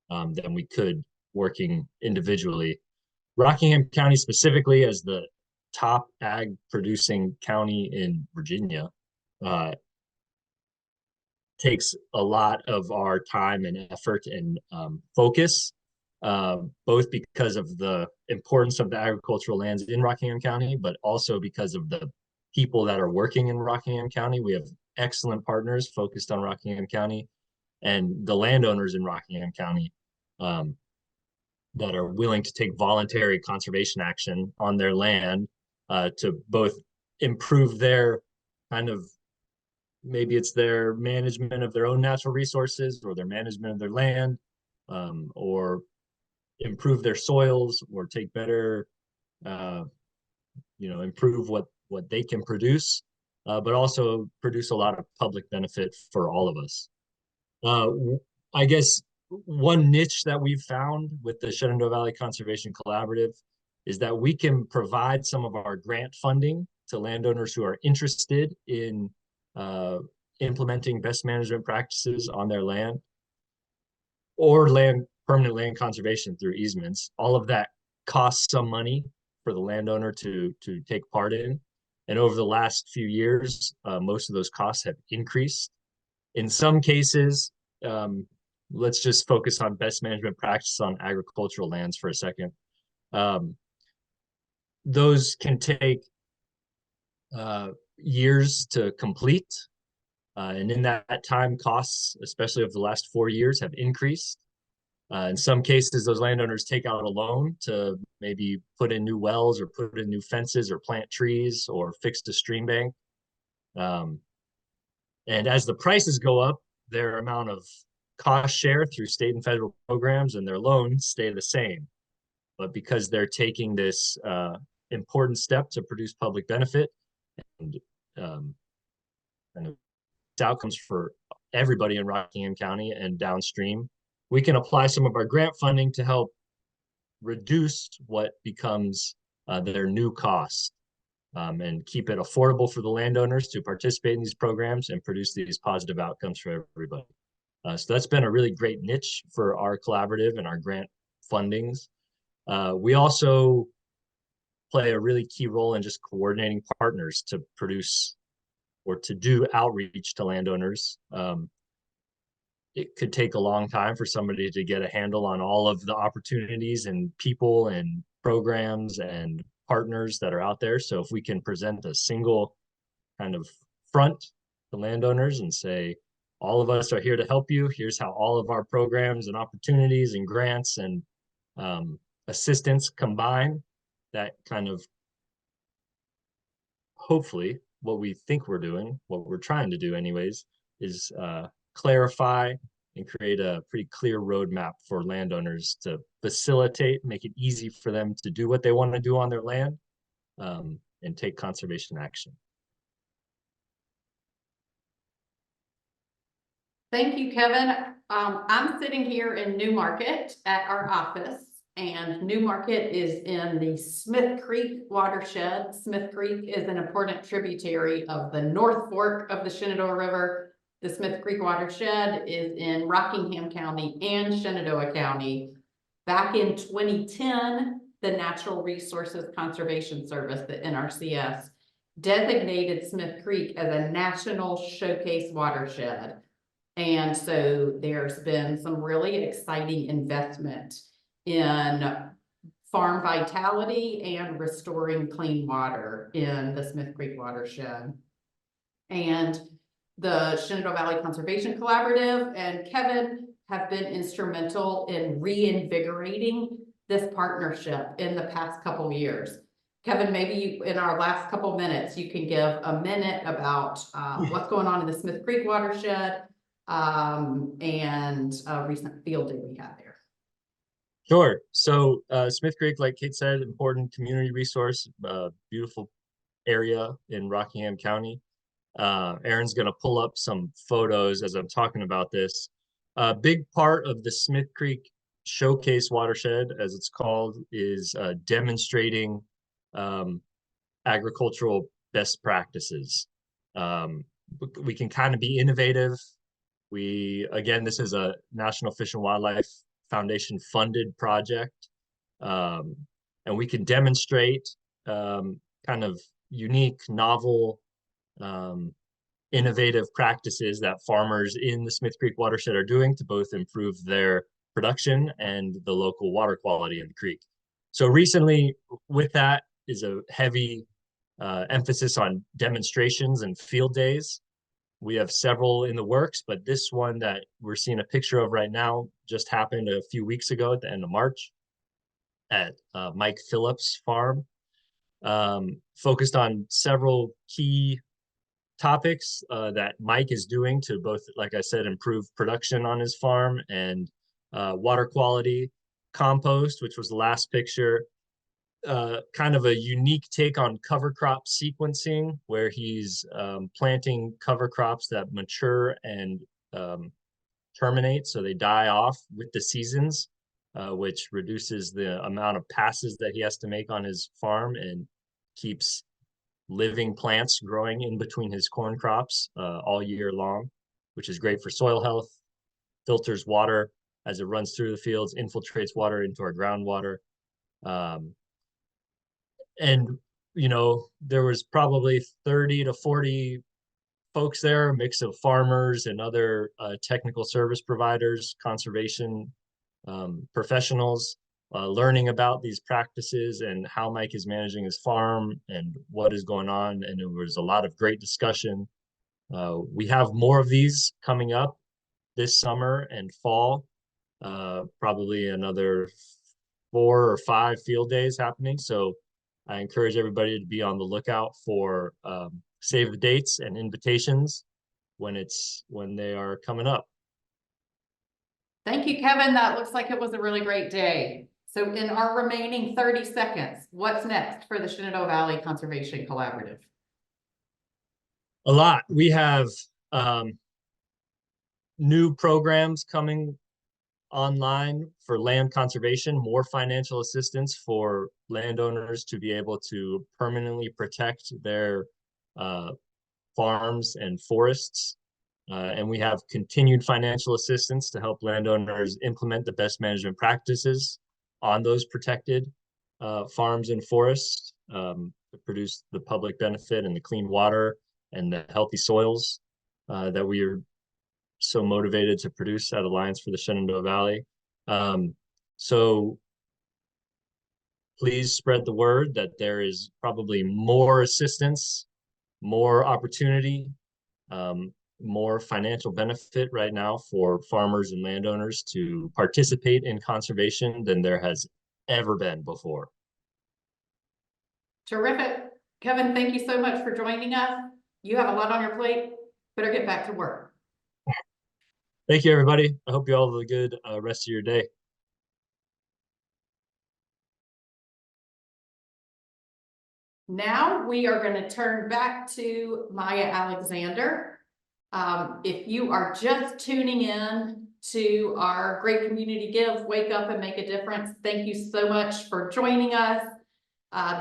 than we could working individually. Rockingham County specifically, as the top ag producing county in Virginia, takes a lot of our time and effort and focus, both because of the importance of the agricultural lands in Rockingham County, but also because of the people that are working in Rockingham County. We have excellent partners focused on Rockingham County, and the landowners in Rockingham County that are willing to take voluntary conservation action on their land to both improve their kind of, maybe it's their management of their own natural resources or their management of their land, or improve their soils or take better, improve what they can produce, but also produce a lot of public benefit for all of us. I guess one niche that we've found with the Shenandoah Valley Conservation Collaborative is that we can provide some of our grant funding to landowners who are interested in implementing best management practices on their land, or permanent land conservation through easements. All of that costs some money for the landowner to take part in. And over the last few years, most of those costs have increased. In some cases, let's just focus on best management practice on agricultural lands for a second. Those can take years to complete. And in that time, costs, especially over the last 4 years, have increased. In some cases, those landowners take out a loan to maybe put in new wells or put in new fences or plant trees or fix a stream bank. And as the prices go up, their amount of cost share through state and federal programs and their loans stay the same. But because they're taking this important step to produce public benefit and outcomes for everybody in Rockingham County and downstream, we can apply some of our grant funding to help reduce what becomes their new cost, and keep it affordable for the landowners to participate in these programs and produce these positive outcomes for everybody. So that's been a really great niche for our collaborative and our grant fundings. We also play a really key role in just coordinating partners to produce or to do outreach to landowners. It could take a long time for somebody to get a handle on all of the opportunities and people and programs and partners that are out there. So if we can present a single kind of front to landowners and say, all of us are here to help you. Here's how all of our programs and opportunities and grants and assistance combine, that kind of, hopefully what we think we're doing, what we're trying to do anyways, is clarify and create a pretty clear roadmap for landowners to facilitate, make it easy for them to do what they want to do on their land, and take conservation action. Thank you, Kevin. I'm sitting here in New Market at our office, and New Market is in the Smith Creek Watershed. Smith Creek is an important tributary of the North Fork of the Shenandoah River. The Smith Creek Watershed is in Rockingham County and Shenandoah County. Back in 2010, the Natural Resources Conservation Service, the NRCS, designated Smith Creek as a national showcase watershed. And so there's been some really exciting investment in farm vitality and restoring clean water in the Smith Creek watershed. And the Shenandoah Valley Conservation Collaborative and Kevin have been instrumental in reinvigorating this partnership in the past couple of years. Kevin, maybe in our last couple of minutes, you can give a minute about what's going on in the Smith Creek watershed, and a recent field day we had there. Sure. So Smith Creek, like Kate said, important community resource, beautiful area in Rockingham County. Aaron's going to pull up some photos as I'm talking about this. A big part of the Smith Creek Showcase Watershed, as it's called, is demonstrating agricultural best practices. We can kind of be innovative. Again, this is a National Fish and Wildlife Foundation funded project. And we can demonstrate kind of unique, novel, innovative practices that farmers in the Smith Creek watershed are doing to both improve their production and the local water quality in the creek. So recently with that is a heavy emphasis on demonstrations and field days. We have several in the works, but this one that we're seeing a picture of right now just happened a few weeks ago at the end of March. at Mike Phillips' farm, focused on several key topics that Mike is doing to both, like I said, improve production on his farm and water quality, compost, which was the last picture, kind of a unique take on cover crop sequencing, where he's planting cover crops that mature and terminate, so they die off with the seasons, which reduces the amount of passes that he has to make on his farm and keeps living plants growing in between his corn crops all year long, which is great for soil health, filters water as it runs through the fields, infiltrates water into our groundwater. And, you know, there was probably 30 to 40 folks there, a mix of farmers and other technical service providers, conservation professionals, learning about these practices and how Mike is managing his farm and what is going on. And there was a lot of great discussion. We have more of these coming up this summer and fall, probably another 4 or 5 field days happening. So I encourage everybody to be on the lookout for save the dates and invitations when they are coming up. Thank you, Kevin. That looks like it was a really great day. So in our remaining 30 seconds, what's next for the Shenandoah Valley Conservation Collaborative? A lot. We have new programs coming online for land conservation, more financial assistance for landowners to be able to permanently protect their farms and forests. And we have continued financial assistance to help landowners implement the best management practices on those protected farms and forests to produce the public benefit and the clean water and the healthy soils that we are so motivated to produce at Alliance for the Shenandoah Valley. So please spread the word that there is probably more assistance, more opportunity, more financial benefit right now for farmers and landowners to participate in conservation than there has ever been before. Terrific. Kevin, thank you so much for joining us. You have a lot on your plate. Better get back to work. Thank you, everybody. I hope you all have a good rest of your day. Now we are going to turn back to Maya Alexander. If you are just tuning in to our Great Community Give, Wake Up and Make a Difference, thank you so much for joining us.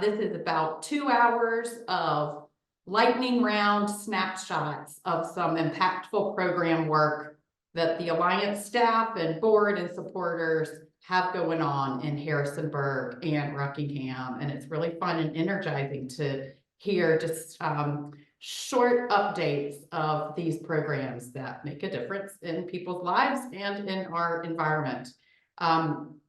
This is about 2 hours of lightning round snapshots of some impactful program work that the Alliance staff and board and supporters have going on in Harrisonburg and Rockingham. And it's really fun and energizing to hear just short updates of these programs that make a difference in people's lives and in our environment.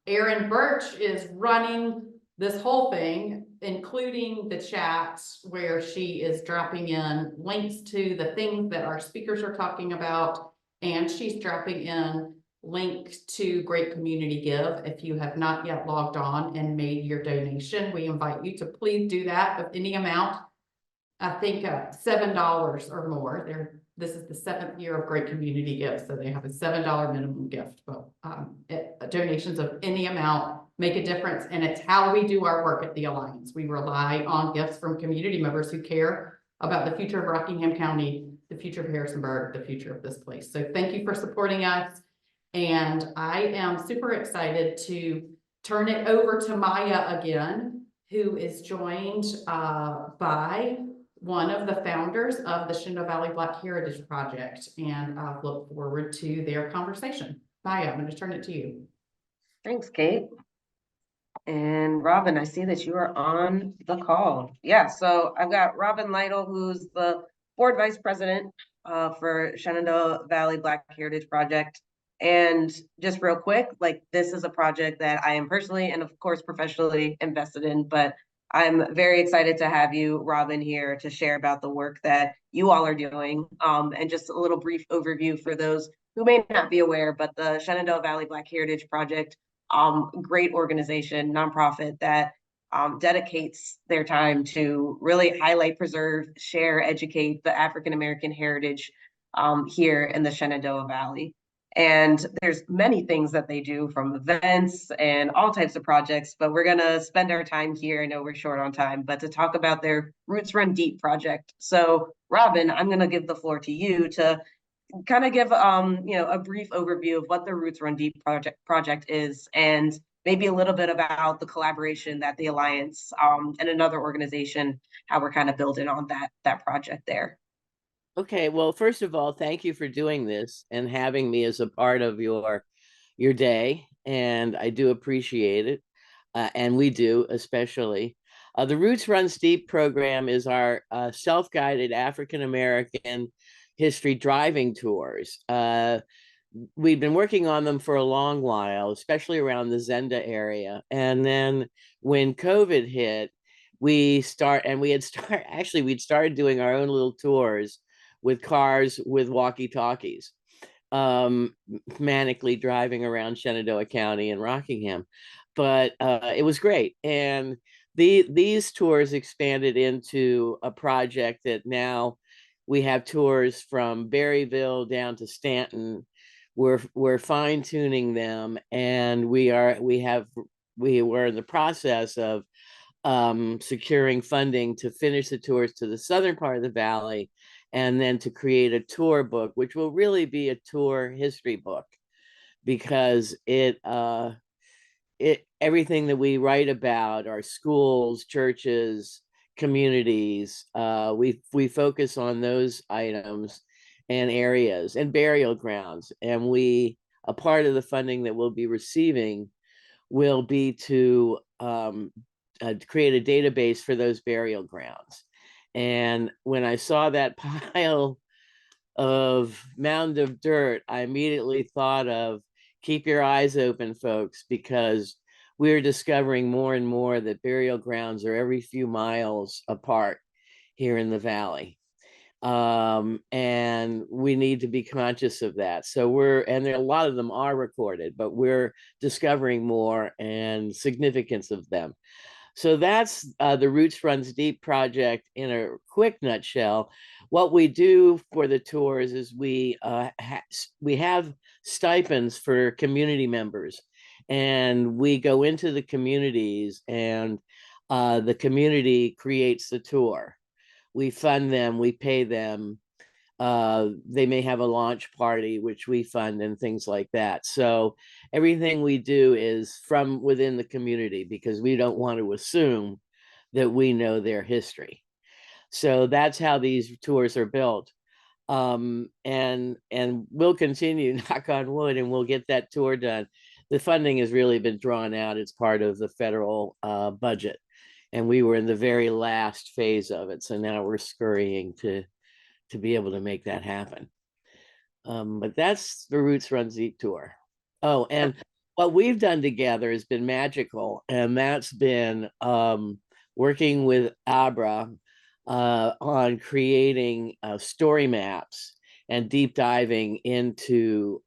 Erin Birch is running this whole thing, including the chat where she is dropping in links to the things that our speakers are talking about, and she's dropping in links to Great Community Give. If you have not yet logged on and made your donation, we invite you to please do that of any amount. I think $7 or more. This is the 7th year of Great Community Give, so they have a $7 minimum gift. But donations of any amount make a difference, and it's how we do our work at the Alliance. We rely on gifts from community members who care about the future of Rockingham County, the future of Harrisonburg, the future of this place. So thank you for supporting us, and I am super excited to turn it over to Maya again, who is joined by one of the founders of the Shenandoah Valley Black Heritage Project, and I look forward to their conversation. Maya, I'm going to turn it to you. Thanks, Kate. And Robin, I see that you are on the call. Yeah, so I've got Robin Lytle, who's the board vice president for Shenandoah Valley Black Heritage Project. And just real quick, like, this is a project that I am personally and of course professionally invested in, but I'm very excited to have you, Robin, here to share about the work that you all are doing. And just a little brief overview for those who may not be aware, but the Shenandoah Valley Black Heritage Project great organization, nonprofit that dedicates their time to really highlight, preserve, share, educate the African American heritage here in the Shenandoah Valley. And there's many things that they do, from events and all types of projects, but we're gonna spend our time here. I know we're short on time, but to talk about their Roots Run Deep project. So Robin, I'm gonna give the floor to you to kind of give a brief overview of what the Roots Run Deep project is, and maybe a little bit about the collaboration that the Alliance and another organization, how we're kind of building on that project there. Okay, well, first of all, thank you for doing this and having me as a part of your day, and I do appreciate it, and we do especially. The Roots Runs Deep program is our self-guided African American history driving tours. We've been working on them for a long while, especially around the Zenda area, and then when COVID hit, we'd started doing our own little tours with cars with walkie-talkies, manically driving around Shenandoah County and Rockingham. But it was great. And these tours expanded into a project that now we have tours from Berryville down to Stanton. We're fine-tuning them, and we were in the process of securing funding to finish the tours to the southern part of the valley, and then to create a tour book, which will really be a tour history book, because everything that we write about, our schools, churches, communities, we focus on those items and areas and burial grounds. And a part of the funding that we'll be receiving will be to create a database for those burial grounds. And when I saw that mound of dirt, I immediately thought of, keep your eyes open, folks, because we're discovering more and more that burial grounds are every few miles apart here in the valley. And we need to be conscious of that. So a lot of them are recorded, but we're discovering more and significance of them. So that's the Roots Runs Deep project in a quick nutshell. What we do for the tours is we have stipends for community members, and we go into the communities, and the community creates the tour. We fund them, we pay them. They may have a launch party, which we fund, and things like that. So everything we do is from within the community, because we don't want to assume that we know their history. So that's how these tours are built. And we'll continue, knock on wood, and we'll get that tour done. The funding has really been drawn out. It's part of the federal budget, and we were in the very last phase of it. So now we're scurrying to be able to make that happen. But that's the Roots Runs Deep tour. Oh, and what we've done together has been magical, and that's been working with Abra on creating story maps and deep diving into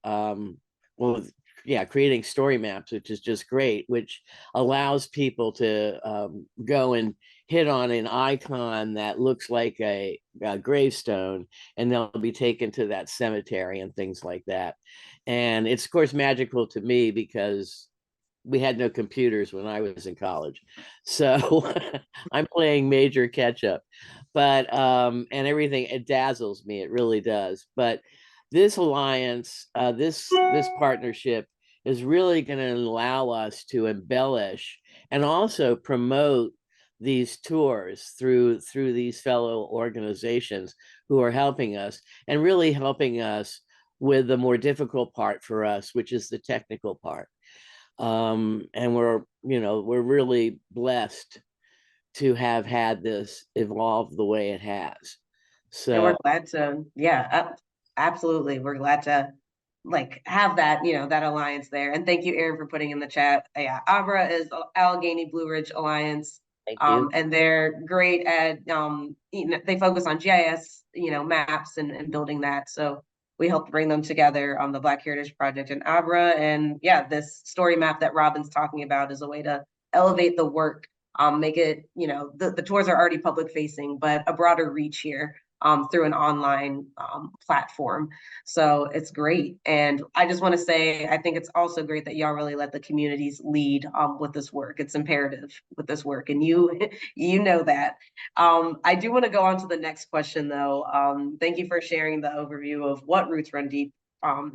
creating story maps, which is just great, which allows people to go and hit on an icon that looks like a gravestone, and they'll be taken to that cemetery and things like that. And it's, of course, magical to me because we had no computers when I was in college. So I'm playing major catch up, but and everything, it dazzles me. It really does. But this alliance, this partnership is really going to allow us to embellish and also promote these tours through these fellow organizations who are helping us, and really helping us with the more difficult part for us, which is the technical part. And we're really blessed to have had this evolve the way it has. So and we're glad to, absolutely. We're glad to have that, that alliance there. And thank you, Aaron, for putting in the chat. Yeah, Abra is Allegheny Blue Ridge Alliance. Thank you. And they're great at, they focus on GIS, maps and building that. So we helped bring them together on the Black Heritage Project in Abra. And yeah, this story map that Robin's talking about is a way to elevate the work, make it, you know, the tours are already public facing, but a broader reach here through an online platform. So it's great. And I just want to say, I think it's also great that y'all really let the communities lead with this work. It's imperative with this work. And you, you know that. I do want to go on to the next question though. Thank you for sharing the overview of what Roots Run Deep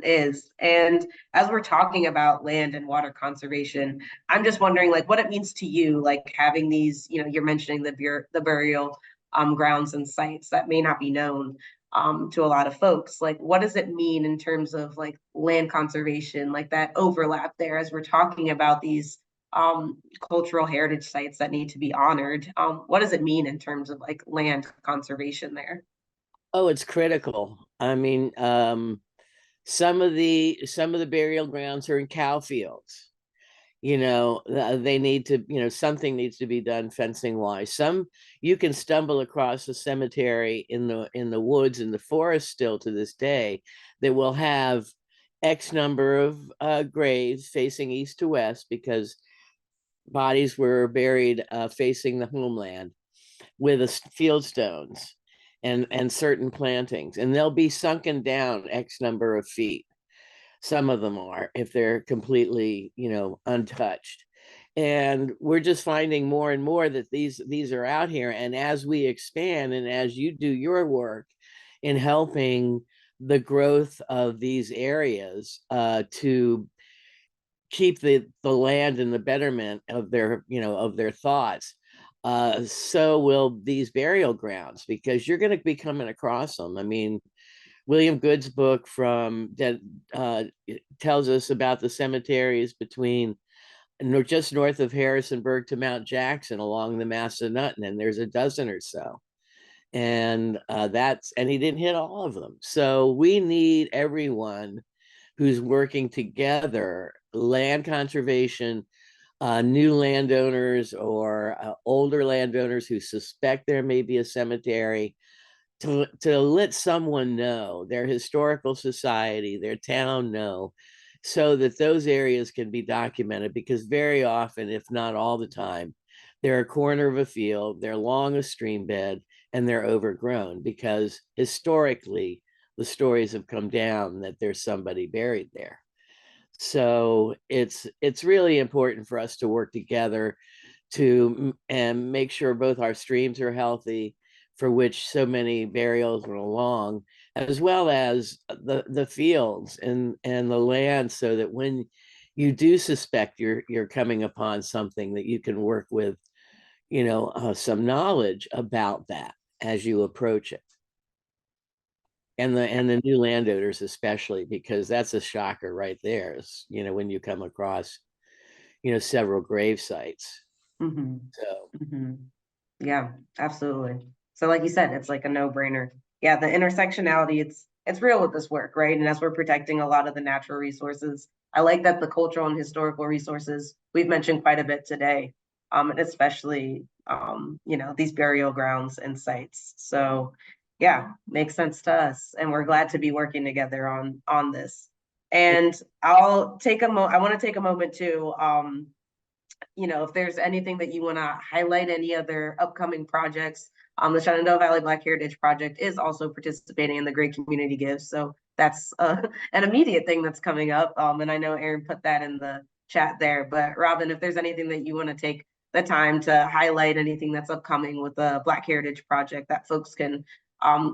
is. And as we're talking about land and water conservation, I'm just wondering like what it means to you, like having these, you know, you're mentioning the burial grounds and sites that may not be known to a lot of folks. Like, what does it mean in terms of like land conservation, like that overlap there as we're talking about these cultural heritage sites that need to be honored? What does it mean in terms of like land conservation there? Oh, it's critical. I mean, some of the burial grounds are in cow fields. You know, they need to, you know, something needs to be done fencing wise. Some you can stumble across a cemetery in the woods in the forest still to this day that will have X number of graves facing east to west because bodies were buried facing the homeland with field stones and certain plantings, and they'll be sunken down X number of feet. Some of them are, if they're completely, you know, untouched. And we're just finding more and more that these are out here. And as we expand and as you do your work in helping the growth of these areas to keep the land and the betterment of their, you know, of their thoughts, so will these burial grounds, because you're going to be coming across them. I mean, William Good's book tells us about the cemeteries between just north of Harrisonburg to Mount Jackson along the Massanutten, and there's a dozen or so. And he didn't hit all of them. So we need everyone who's working together, land conservation, new landowners or older landowners who suspect there may be a cemetery, to let someone know, their historical society, their town know, so that those areas can be documented, because very often, if not all the time, they're a corner of a field, they're along a stream bed, and they're overgrown because historically the stories have come down that there's somebody buried there. So it's really important for us to work together to and make sure both our streams are healthy, for which so many burials went along, as well as the fields and the land, so that when you do suspect you're coming upon something, that you can work with, you know, some knowledge about that as you approach it. And the new landowners especially, because that's a shocker right there, is, you know, when you come across, you know, several grave sites. Mm-hmm. So Mm-hmm. Yeah, absolutely. So like you said, it's like a no-brainer. Yeah, the intersectionality, it's real with this work, right? And as we're protecting a lot of the natural resources, I like that the cultural and historical resources we've mentioned quite a bit today, and especially you know, these burial grounds and sites. So yeah, makes sense to us, and we're glad to be working together on this. And I want to take a moment to you know, if there's anything that you want to highlight, any other upcoming projects. The Shenandoah Valley Black Heritage Project is also participating in the Great Community Gives. So that's an immediate thing that's coming up. And I know Aaron put that in the chat there. But Robin, if there's anything that you want to take the time to highlight, anything that's upcoming with the Black Heritage Project that folks can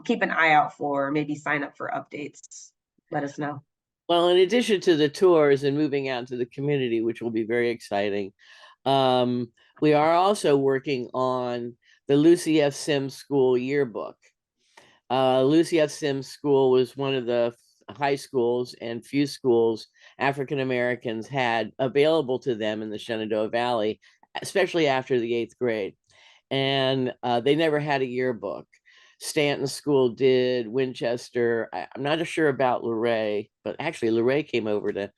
keep an eye out for, maybe sign up for updates, let us know. well, in addition to the tours and moving out to the community, which will be very exciting, we are also working on the Lucy F. Sims School yearbook. Lucy F. Sims School was one of the high schools and few schools African Americans had available to them in the Shenandoah Valley, especially after the 8th grade. And they never had a yearbook. Stanton School did, Winchester. I'm not sure about Luray, but actually Luray came over to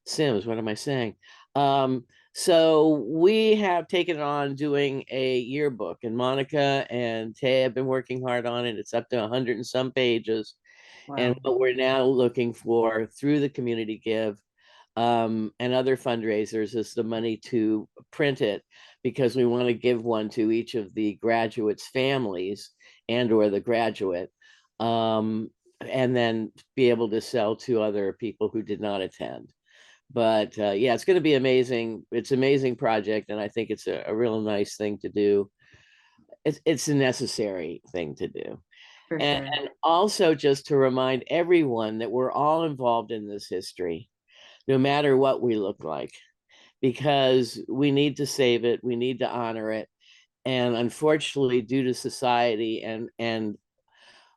Sims. What am I saying? So we have taken on doing a yearbook, and Monica and Tay have been working hard on it. It's up to 100 and some pages. And Wow. what we're now looking for through the community give and other fundraisers is the money to print it, because we want to give one to each of the graduates' families and or the graduate, and then be able to sell to other people who did not attend. But yeah, it's going to be amazing. It's an amazing project, and I think it's a real nice thing to do. It's a necessary thing to do. For And, sure. and also just to remind everyone that we're all involved in this history, no matter what we look like, because we need to save it, we need to honor it. And unfortunately, due to society and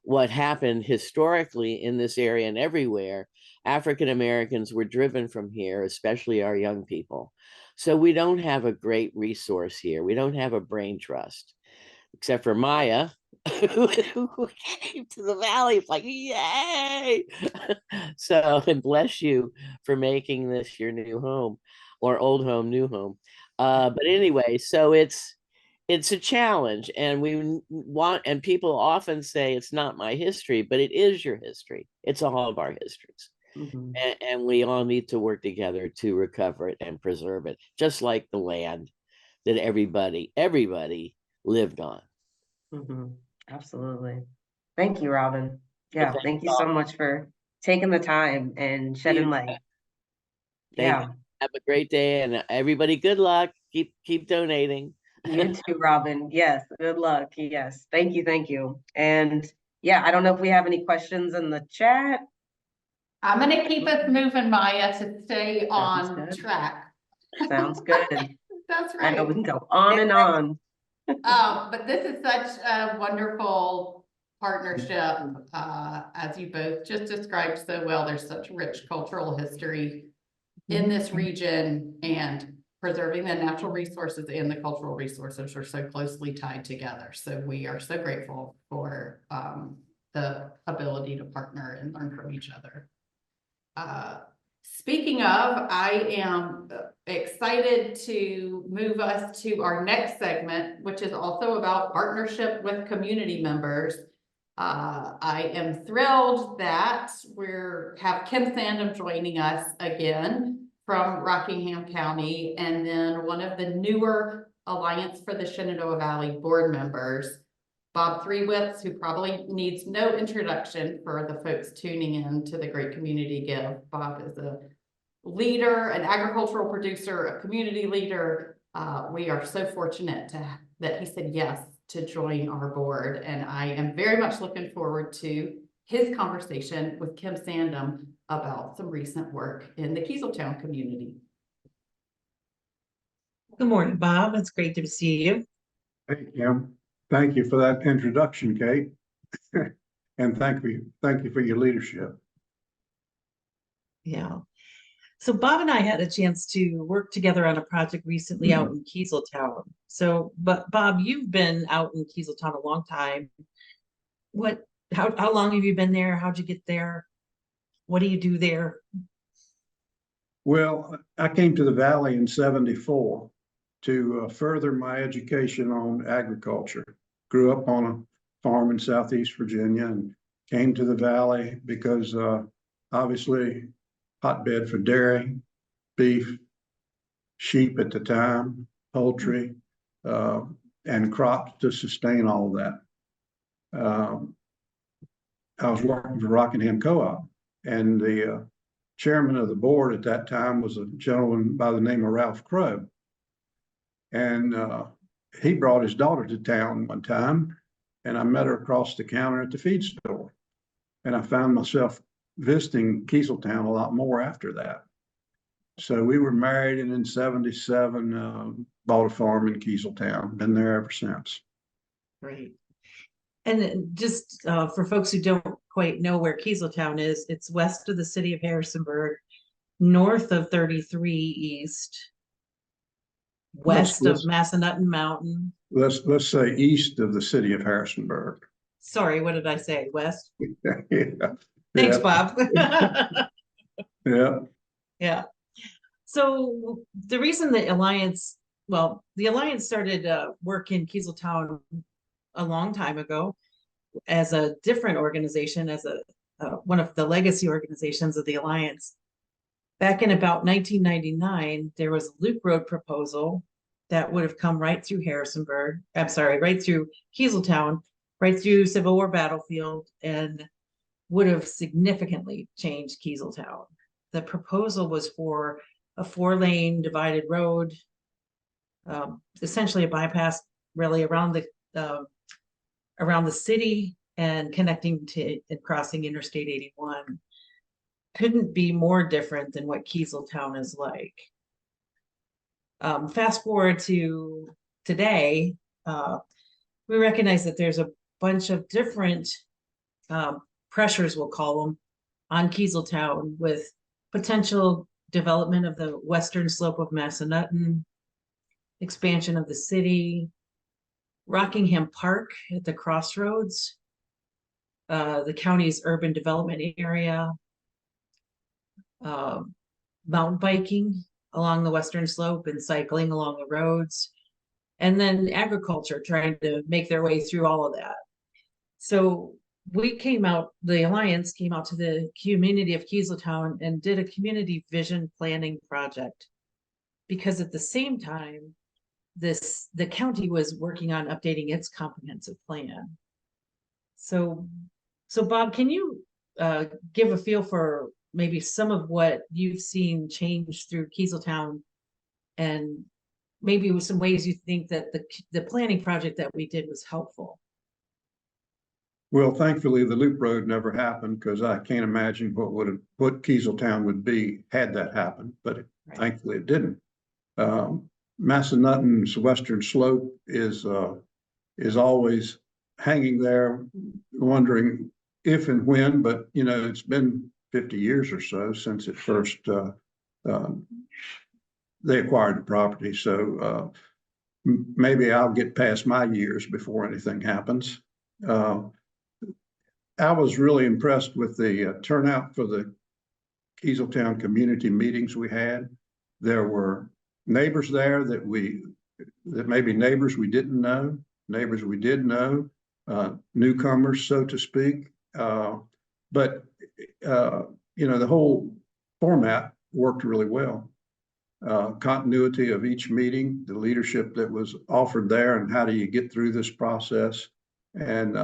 what happened historically in this area and everywhere, African Americans were driven from here, especially our young people. So we don't have a great resource here. We don't have a brain trust, except for Maya, who came to the valley. It's like, yay! So, and bless you for making this your new home, or old home, new home. But anyway, so it's a challenge, and we want, and people often say it's not my history, but it is your history. It's all of our histories. Mhm. And we all need to work together to recover it and preserve it, just like the land that everybody lived on. Mhm. Absolutely. Thank you, Robin. Well, Yeah, thank thank you you all. so much for taking the time and shedding light. Thank Yeah, you. Have a great day, and everybody, good luck. Keep donating. you too, Robin. Yes, good luck. Yes, thank you, thank you. And yeah, I don't know if we have any questions in the chat. I'm gonna keep us moving, Maya, to stay Sounds on good. track. Sounds good. That's I know we right. can go on and on. But this is such a wonderful partnership, as you both just described so well. There's such rich cultural history in this region, and preserving the natural resources and the cultural resources are so closely tied together. So we are so grateful for the ability to partner and learn from each other. Speaking of, I am excited to move us to our next segment, which is also about partnership with community members. I am thrilled that have Kim Sandum joining us again from Rockingham County, and then one of the newer Alliance for the Shenandoah Valley board members, Bob Threewitz, who probably needs no introduction for the folks tuning in to the Great Community Give. Bob is a leader, an agricultural producer, a community leader. We are so fortunate that he said yes to join our board, and I am very much looking forward to his conversation with Kim Sandum about some recent work in the Kieseltown community. Good morning, Bob. It's great to see you. Hey, Kim. Thank you for that introduction, Kate. And thank you for your leadership. Yeah. So Bob and I had a chance to work together on a project recently out in Kieseltown. So, but Bob, you've been out in Kieseltown a long time. How long have you been there? How'd you get there? What do you do there? Well, I came to the Valley in '74 to further my education on agriculture. Grew up on a farm in Southeast Virginia and came to the Valley because obviously hotbed for dairy, beef, sheep at the time, poultry, and crops to sustain all of that. I was working for Rockingham Co-op, and the chairman of the board at that time was a gentleman by the name of Ralph Crow. And he brought his daughter to town one time, and I met her across the counter at the feed store. And I found myself visiting Kieseltown a lot more after that. So we were married, and in '77, bought a farm in Kieseltown. Been there ever since. Great. And just for folks who don't quite know where Kieseltown is, it's west of the city of Harrisonburg, north of 33 East, west of Massanutten Mountain. Let's say east of the city of Harrisonburg. Sorry, what did I say? West? Yeah. Thanks, Yeah. Bob. Yeah. Yeah. So the reason the Alliance started work in Kieseltown a long time ago as a different organization, as a one of the legacy organizations of the Alliance. Back in about 1999, there was a loop road proposal that would have come right through Harrisonburg, I'm sorry, right through Kieseltown, right through Civil War battlefield, and would have significantly changed Kieseltown. The proposal was for a 4-lane divided road, essentially a bypass really around the city and connecting to and crossing Interstate 81. Couldn't be more different than what Kieseltown is like. Fast forward to today, we recognize that there's a bunch of different pressures, we'll call them, on Kieseltown, with potential development of the western slope of Massanutten, expansion of the city, Rockingham Park at the crossroads, the county's urban development area, mountain biking along the western slope and cycling along the roads, and then agriculture trying to make their way through all of that. So the Alliance came out to the community of Kieseltown and did a community vision planning project, because at the same time, the county was working on updating its comprehensive plan. So Bob, can you give a feel for maybe some of what you've seen change through Kieseltown, and maybe with some ways you think that the planning project that we did was helpful? Well, thankfully, the loop road never happened, because I can't imagine what Kieseltown would be had that happened, but thankfully it didn't. Massanutten's western slope is always hanging there, wondering if and when, but it's been 50 years or so since it first they acquired the property. So maybe I'll get past my years before anything happens. I was really impressed with the turnout for the Kieseltown community meetings we had. There were neighbors there that maybe neighbors we didn't know, neighbors we did know, newcomers, so to speak. But the whole format worked really well. Continuity of each meeting, the leadership that was offered there, and how do you get through this process. And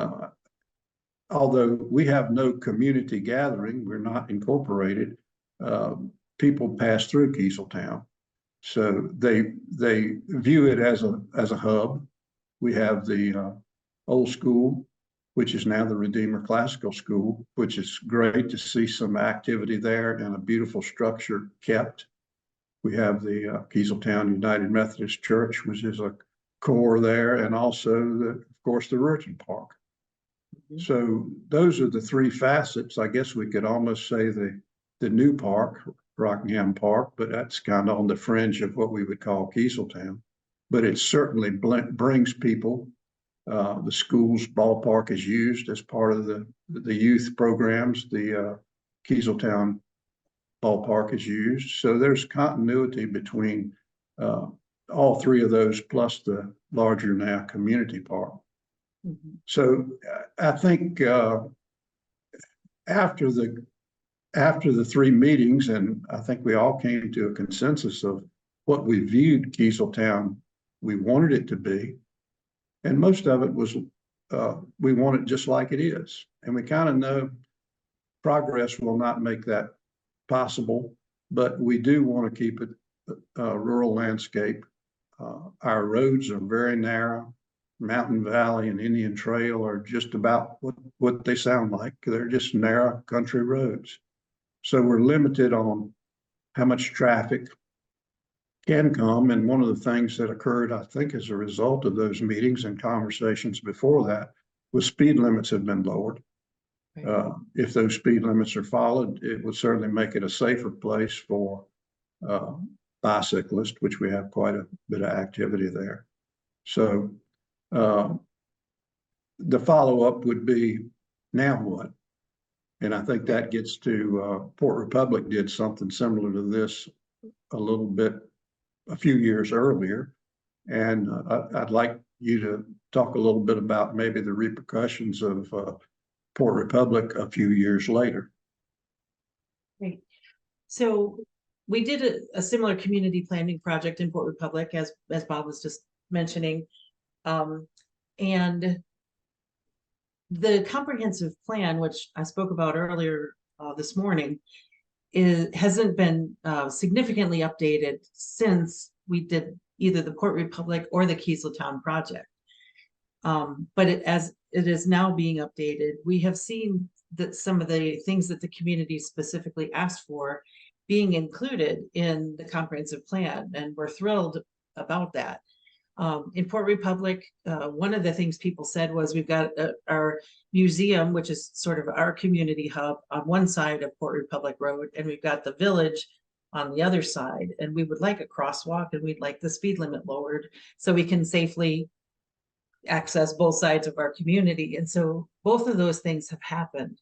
although we have no community gathering, we're not incorporated, people pass through Kieseltown. So they view it as a hub. We have the old school, which is now the Redeemer Classical School, which is great to see some activity there and a beautiful structure kept. We have the Kieseltown United Methodist Church, which is a core there, and also, of course, the Rurton Park. Mm-hmm. So those are the three facets. I guess we could almost say the new park, Rockingham Park, but that's kind of on the fringe of what we would call Kieseltown. But it certainly brings people. The school's ballpark is used as part of the youth programs. The Kieseltown ballpark is used. So there's continuity between all three of those, plus the larger now community park. Mm-hmm. So I think after the three meetings, and I think we all came to a consensus of what we viewed Kieseltown, we wanted it to be. And most of it was, we want it just like it is. And we kind of know progress will not make that possible, but we do want to keep it a rural landscape. Our roads are very narrow. Mountain Valley and Indian Trail are just about what they sound like. They're just narrow country roads. So we're limited on how much traffic can come. And one of the things that occurred, I think, as a result of those meetings and conversations before that, was speed limits have been lowered. If those speed limits are followed, it would certainly make it a safer place for bicyclists, which we have quite a bit of activity there. So the follow-up would be, now what? And I think that gets to Port Republic did something similar to this a few years earlier. And I'd like you to talk a little bit about maybe the repercussions of Port Republic a few years later. Great. So we did a similar community planning project in Port Republic, as Bob was just mentioning. And the comprehensive plan, which I spoke about earlier this morning, hasn't been significantly updated since we did either the Port Republic or the Kieseltown project. But as it is now being updated, we have seen that some of the things that the community specifically asked for being included in the comprehensive plan, and we're thrilled about that. In Port Republic, one of the things people said was we've got our museum, which is sort of our community hub on one side of Port Republic Road, and we've got the village on the other side, and we would like a crosswalk, and we'd like the speed limit lowered so we can safely access both sides of our community. And so both of those things have happened.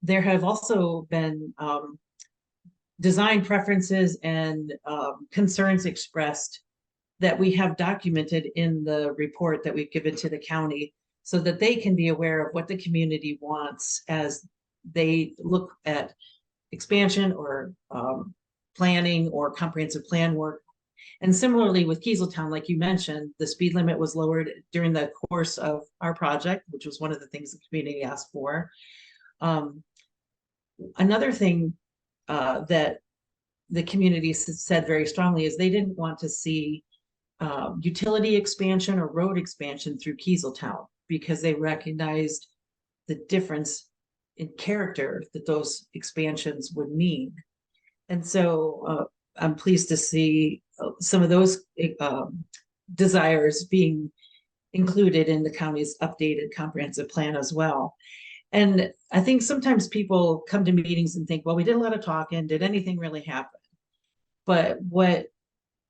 There have also been design preferences and concerns expressed that we have documented in the report that we've given to the county, so that they can be aware of what the community wants as they look at expansion or planning or comprehensive plan work. And similarly with Kieseltown, like you mentioned, the speed limit was lowered during the course of our project, which was one of the things the community asked for. Another thing that the community said very strongly is they didn't want to see utility expansion or road expansion through Kieseltown, because they recognized the difference in character that those expansions would mean. And so I'm pleased to see some of those desires being included in the county's updated comprehensive plan as well. And I think sometimes people come to meetings and think, well, we did a lot of talking, did anything really happen? But what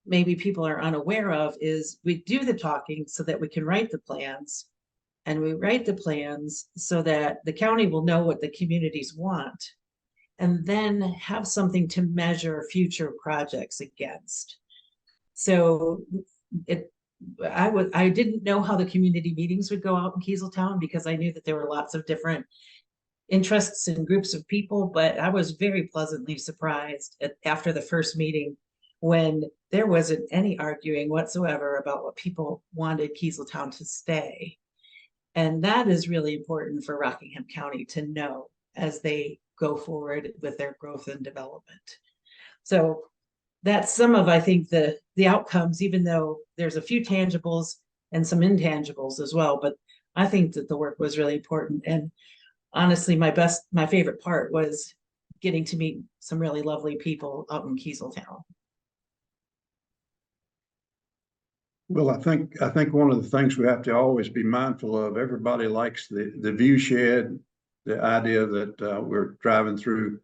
maybe people are unaware of is we do the talking so that we can write the plans, and we write the plans so that the county will know what the communities want, and then have something to measure future projects against. So I didn't know how the community meetings would go out in Kieseltown, because I knew that there were lots of different interests and groups of people, but I was very pleasantly surprised after the first meeting when there wasn't any arguing whatsoever about what people wanted Kieseltown to stay. And that is really important for Rockingham County to know as they go forward with their growth and development. So that's some of, I think, the outcomes, even though there's a few tangibles and some intangibles as well. But I think that the work was really important. And honestly, my favorite part was getting to meet some really lovely people out in Kieseltown. Well, I think one of the things we have to always be mindful of, everybody likes the view shed, the idea that we're driving through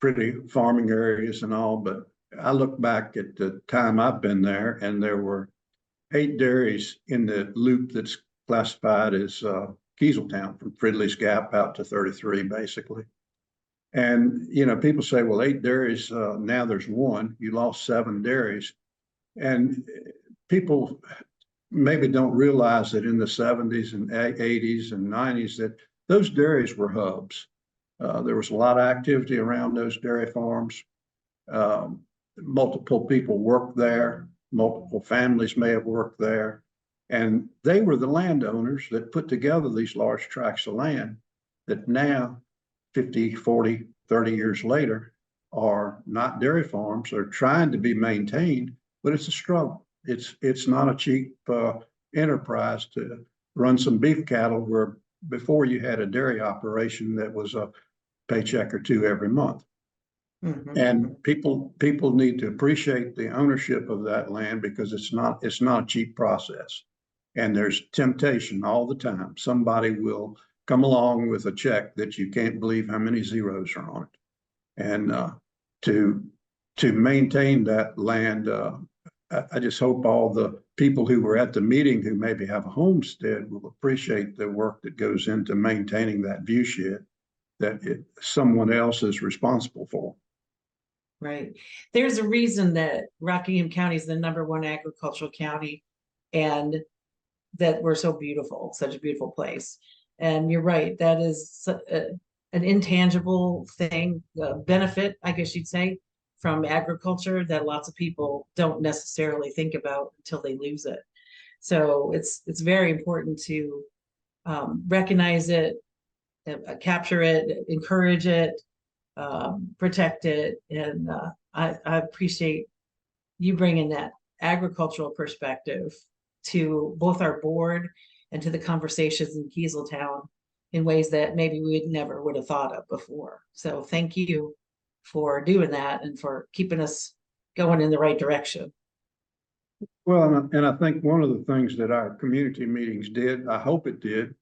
pretty farming areas and all, but I look back at the time I've been there, and there were 8 dairies in the loop that's classified as Kieseltown, from Fridley's Gap out to 33, basically. And, you know, people say, well, 8 dairies, now there's 1, you lost 7 dairies. And people maybe don't realize that in the 70s and 80s and 90s that those dairies were hubs. There was a lot of activity around those dairy farms. Multiple people worked there. Multiple families may have worked there. And they were the landowners that put together these large tracts of land that now, 50, 40, 30 years later, are not dairy farms. They're trying to be maintained, but it's a struggle. It's not a cheap enterprise to run some beef cattle where before you had a dairy operation that was a paycheck or 2 every month. Mm-hmm. And people need to appreciate the ownership of that land, because it's not a cheap process. And there's temptation all the time. Somebody will come along with a check that you can't believe how many zeros are on it. And to maintain that land, I just hope all the people who were at the meeting who maybe have a homestead will appreciate the work that goes into maintaining that view shed that someone else is responsible for. Right. There's a reason that Rockingham County is the #1 agricultural county, and that we're so beautiful, such a beautiful place. And you're right, that is an intangible thing, benefit, I guess you'd say, from agriculture that lots of people don't necessarily think about until they lose it. So it's very important to recognize it, capture it, encourage it, protect it. And I appreciate you bringing that agricultural perspective to both our board and to the conversations in Kieseltown in ways that maybe we never would have thought of before. So thank you for doing that and for keeping us going in the right direction. Well, and I think one of the things that our community meetings did, I hope it did,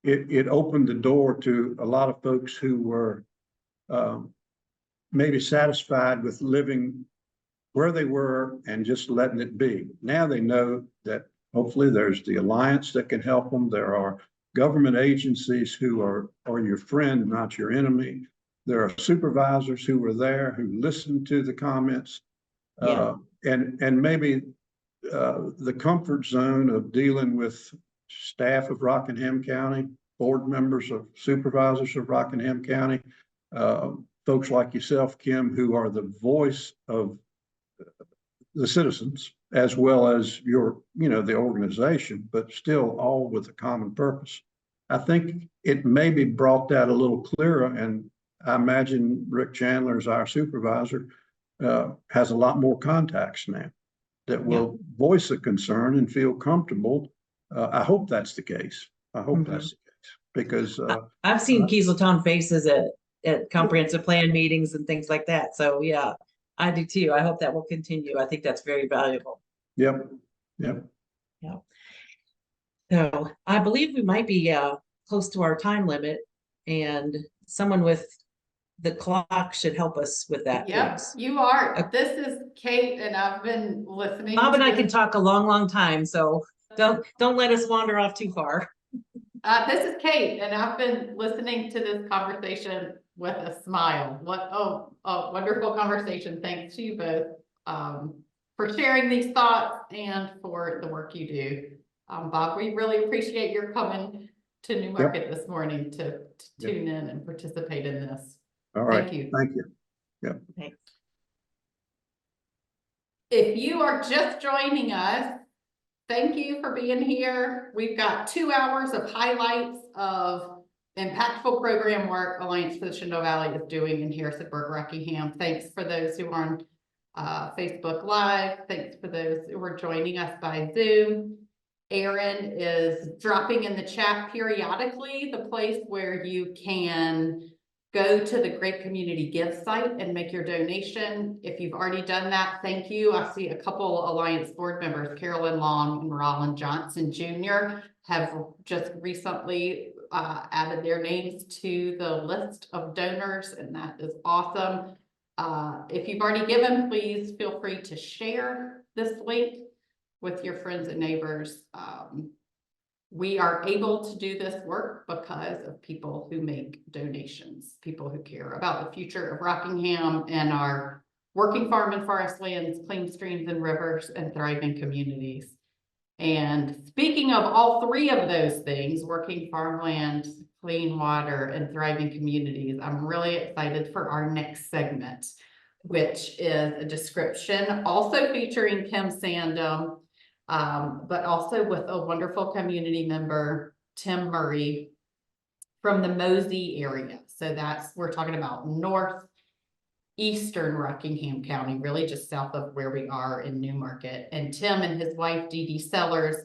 it opened the door to a lot of folks who were maybe satisfied with living where they were and just letting it be. Now they know that hopefully there's the Alliance that can help them. There are government agencies who are your friend, not your enemy. There are supervisors who were there, who listened to the comments. Yeah. And maybe the comfort zone of dealing with staff of Rockingham County, board members of supervisors of Rockingham County, folks like yourself, Kim, who are the voice of the citizens, as well as the organization, but still all with a common purpose. I think it maybe brought that a little clearer, and I imagine Rick Chandler, as our supervisor, has a lot more contacts now that will voice a concern and feel comfortable. I hope that's the case. I hope that's the case, because I've seen Kieseltown faces at comprehensive plan meetings and things like that. So yeah, I do too. I hope that will continue. I think that's very valuable. Yep. Yeah. So I believe we might be close to our time limit, and someone with the clock should help us with that. Yep, please. you are. This is Kate, and I've been listening. Bob and I to can talk a long time, so don't let us wander off too far. This is Kate, and I've been listening to this conversation with a smile. What a wonderful conversation. Thanks to you both for sharing these thoughts and for the work you do. Bob, we really appreciate your coming to Newmarket this morning to tune in and participate in this. All right. Thank you. Thank you. Yep. Thanks. If you are just joining us, thank you for being here. We've got 2 hours of highlights of impactful program work Alliance for the Shenandoah Valley is doing in Harrisonburg, Rockingham. Thanks for those who are on Facebook Live. Thanks for those who are joining us by Zoom. Aaron is dropping in the chat periodically the place where you can go to the Great Community Give site and make your donation. If you've already done that, thank you. I see a couple Alliance board members, Carolyn Long and Rollin Johnson Jr., have just recently added their names to the list of donors, and that is awesome. If you've already given, please feel free to share this link with your friends and neighbors. We are able to do this work because of people who make donations, people who care about the future of Rockingham and our working farm and forest lands, clean streams and rivers, and thriving communities. And speaking of all 3 of those things, working farmland, clean water, and thriving communities, I'm really excited for our next segment, which is a description also featuring Kim Sandum, but also with a wonderful community member, Tim Murray, from the Mosey area. So we're talking about northeastern Rockingham County, really just south of where we are in Newmarket. And Tim and his wife, Dee Dee Sellers,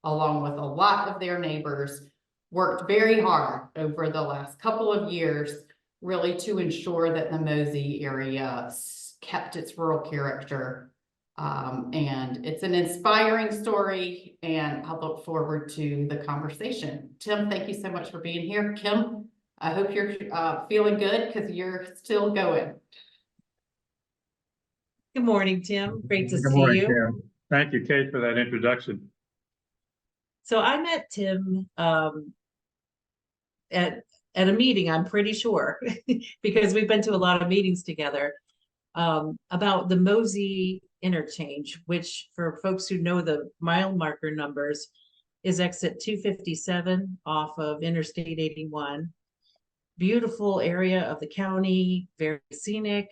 along with a lot of their neighbors, worked very hard over the last couple of years, really to ensure that the Mosey area kept its rural character. And it's an inspiring story, and I look forward to the conversation. Tim, thank you so much for being here. Kim, I hope you're feeling good because you're still going. Good morning, Tim. Great to Good see morning, you. Kim. Thank you, Kate, for that introduction. So I met Tim at a meeting, I'm pretty sure, because we've been to a lot of meetings together, about the Mosey interchange, which for folks who know the mile marker numbers, is exit 257 off of Interstate 81. Beautiful area of the county, very scenic,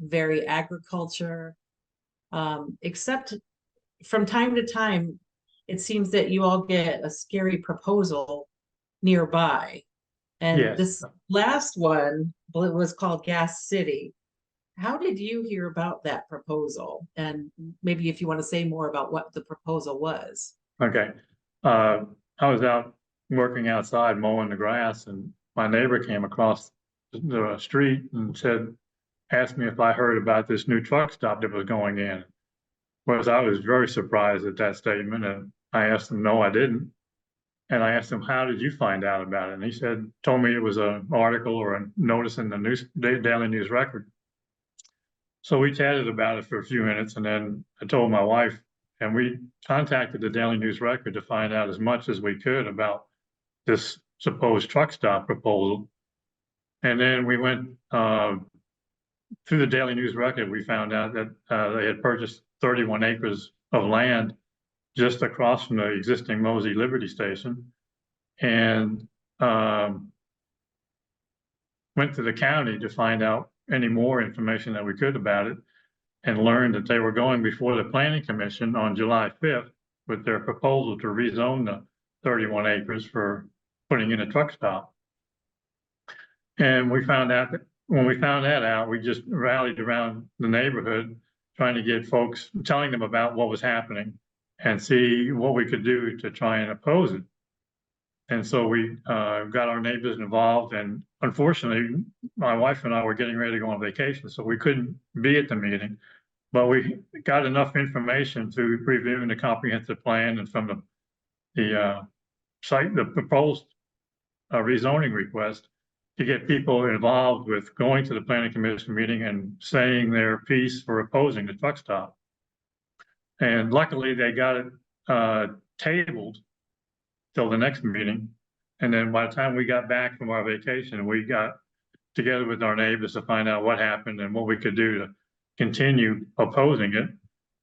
very agriculture. Except from time to time, it seems that you all get a scary proposal nearby. And Yes. this last one, well, it was called Gas City. How did you hear about that proposal? And maybe if you want to say more about what the proposal was. Okay. I was out working outside mowing the grass, and my neighbor came across the street and asked me if I heard about this new truck stop that was going in. Whereas I was very surprised at that statement, and I asked him, no, I didn't. And I asked him, how did you find out about it? And he told me it was an article or a notice in the Daily News Record. So we chatted about it for a few minutes, and then I told my wife, and we contacted the Daily News Record to find out as much as we could about this supposed truck stop proposal. And then we went through the Daily News Record, we found out that they had purchased 31 acres of land just across from the existing Mosey Liberty Station, and went to the county to find out any more information that we could about it, and learned that they were going before the Planning Commission on July 5th with their proposal to rezone the 31 acres for putting in a truck stop. And we found out that when we found that out, we just rallied around the neighborhood, trying to get folks, telling them about what was happening and see what we could do to try and oppose it. And so we got our neighbors involved, and unfortunately, my wife and I were getting ready to go on vacation, so we couldn't be at the meeting. But we got enough information through reviewing the comprehensive plan and from the proposed rezoning request to get people involved with going to the Planning Commission meeting and saying their piece for opposing the truck stop. And luckily, they got it tabled till the next meeting. And then by the time we got back from our vacation, we got together with our neighbors to find out what happened and what we could do to continue opposing it.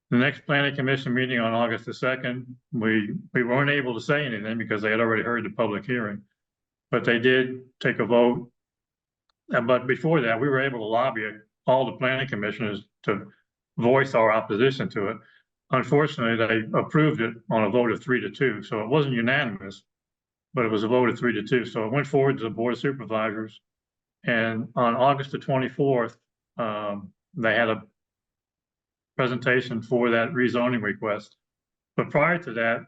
The next Planning Commission meeting on August the 2nd, we weren't able to say anything because they had already heard the public hearing, but they did take a vote. But before that, we were able to lobby all the planning commissioners to voice our opposition to it. Unfortunately, they approved it on a vote of 3-2. So it wasn't unanimous, but it was a vote of 3-2. So it went forward to the Board of Supervisors. And on August the 24th, they had a presentation for that rezoning request. But prior to that,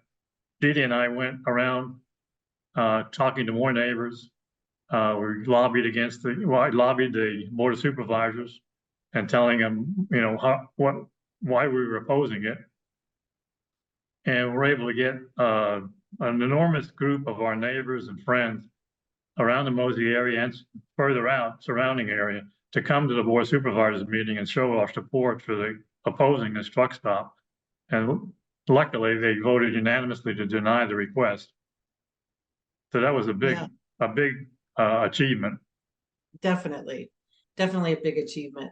Dee Dee and I went around talking to more neighbors. We lobbied lobbied the Board of Supervisors and telling them, you know, why we were opposing it. And we're able to get an enormous group of our neighbors and friends around the Mosey area and further out, surrounding area, to come to the Board of Supervisors meeting and show our support for the opposing this truck stop. And luckily, they voted unanimously to deny the request. So that was a big achievement. Definitely a big achievement.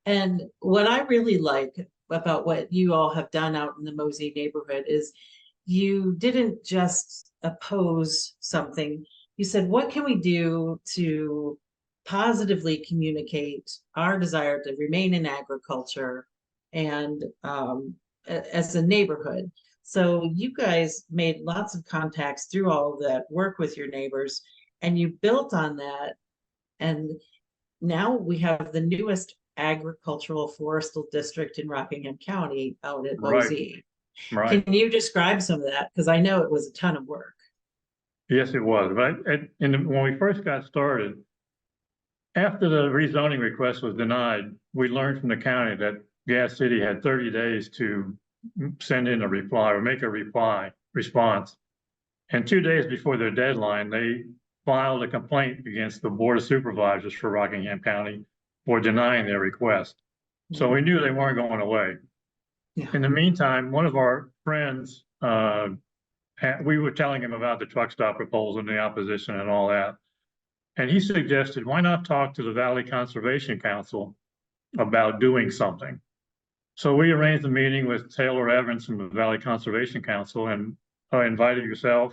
And what I really like about what you all have done out in the Mosey neighborhood is you didn't just oppose something. You said, what can we do to positively communicate our desire to remain in agriculture and as a neighborhood? So you guys made lots of contacts through all of that work with your neighbors, and you built on that. And now we have the newest agricultural forestal district in Rockingham County out at Mosey. Right. Can you describe some of that? Because I know it was a ton of work. Yes, it was. But when we first got started, after the rezoning request was denied, we learned from the county that Gas City had 30 days to send in a reply or make a response. And 2 days before their deadline, they filed a complaint against the Board of Supervisors for Rockingham County for denying their request. So we knew they weren't going away. Yeah. In the meantime, one of our friends, we were telling him about the truck stop proposal and the opposition and all that. And he suggested, why not talk to the Valley Conservation Council about doing something? So we arranged a meeting with Taylor Evans from the Valley Conservation Council, and invited yourself,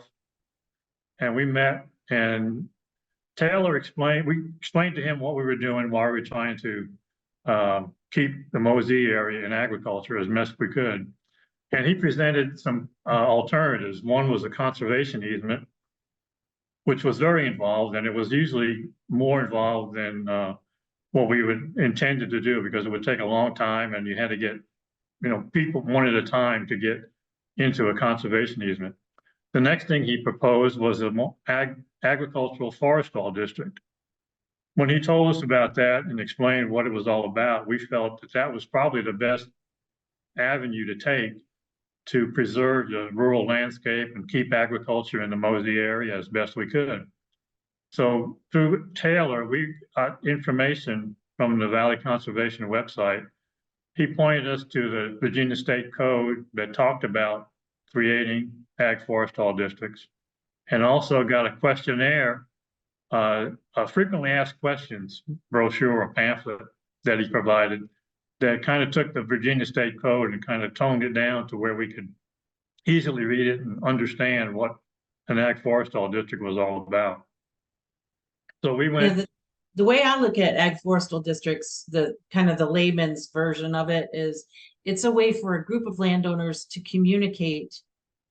and we met, and Taylor we explained to him what we were doing, why we were trying to keep the Mosee area in agriculture as best we could. And he presented some alternatives. One was a conservation easement, which was very involved, and it was usually more involved than what we would intended to do, because it would take a long time and you had to get, people one at a time to get into a conservation easement. The next thing he proposed was a agricultural forestall district. When he told us about that and explained what it was all about, we felt that that was probably the best avenue to take to preserve the rural landscape and keep agriculture in the Mosee area as best we could. So through Taylor, we got information from the Valley Conservation website. He pointed us to the Virginia State Code that talked about creating ag forestall districts, and also got a questionnaire, a frequently asked questions brochure or pamphlet that he provided that kind of took the Virginia State Code and kind of toned it down to where we could easily read it and understand what an ag forestall district was all about. So we went. Yeah, the way I look at ag forestal districts, the kind of the layman's version of it is, it's a way for a group of landowners to communicate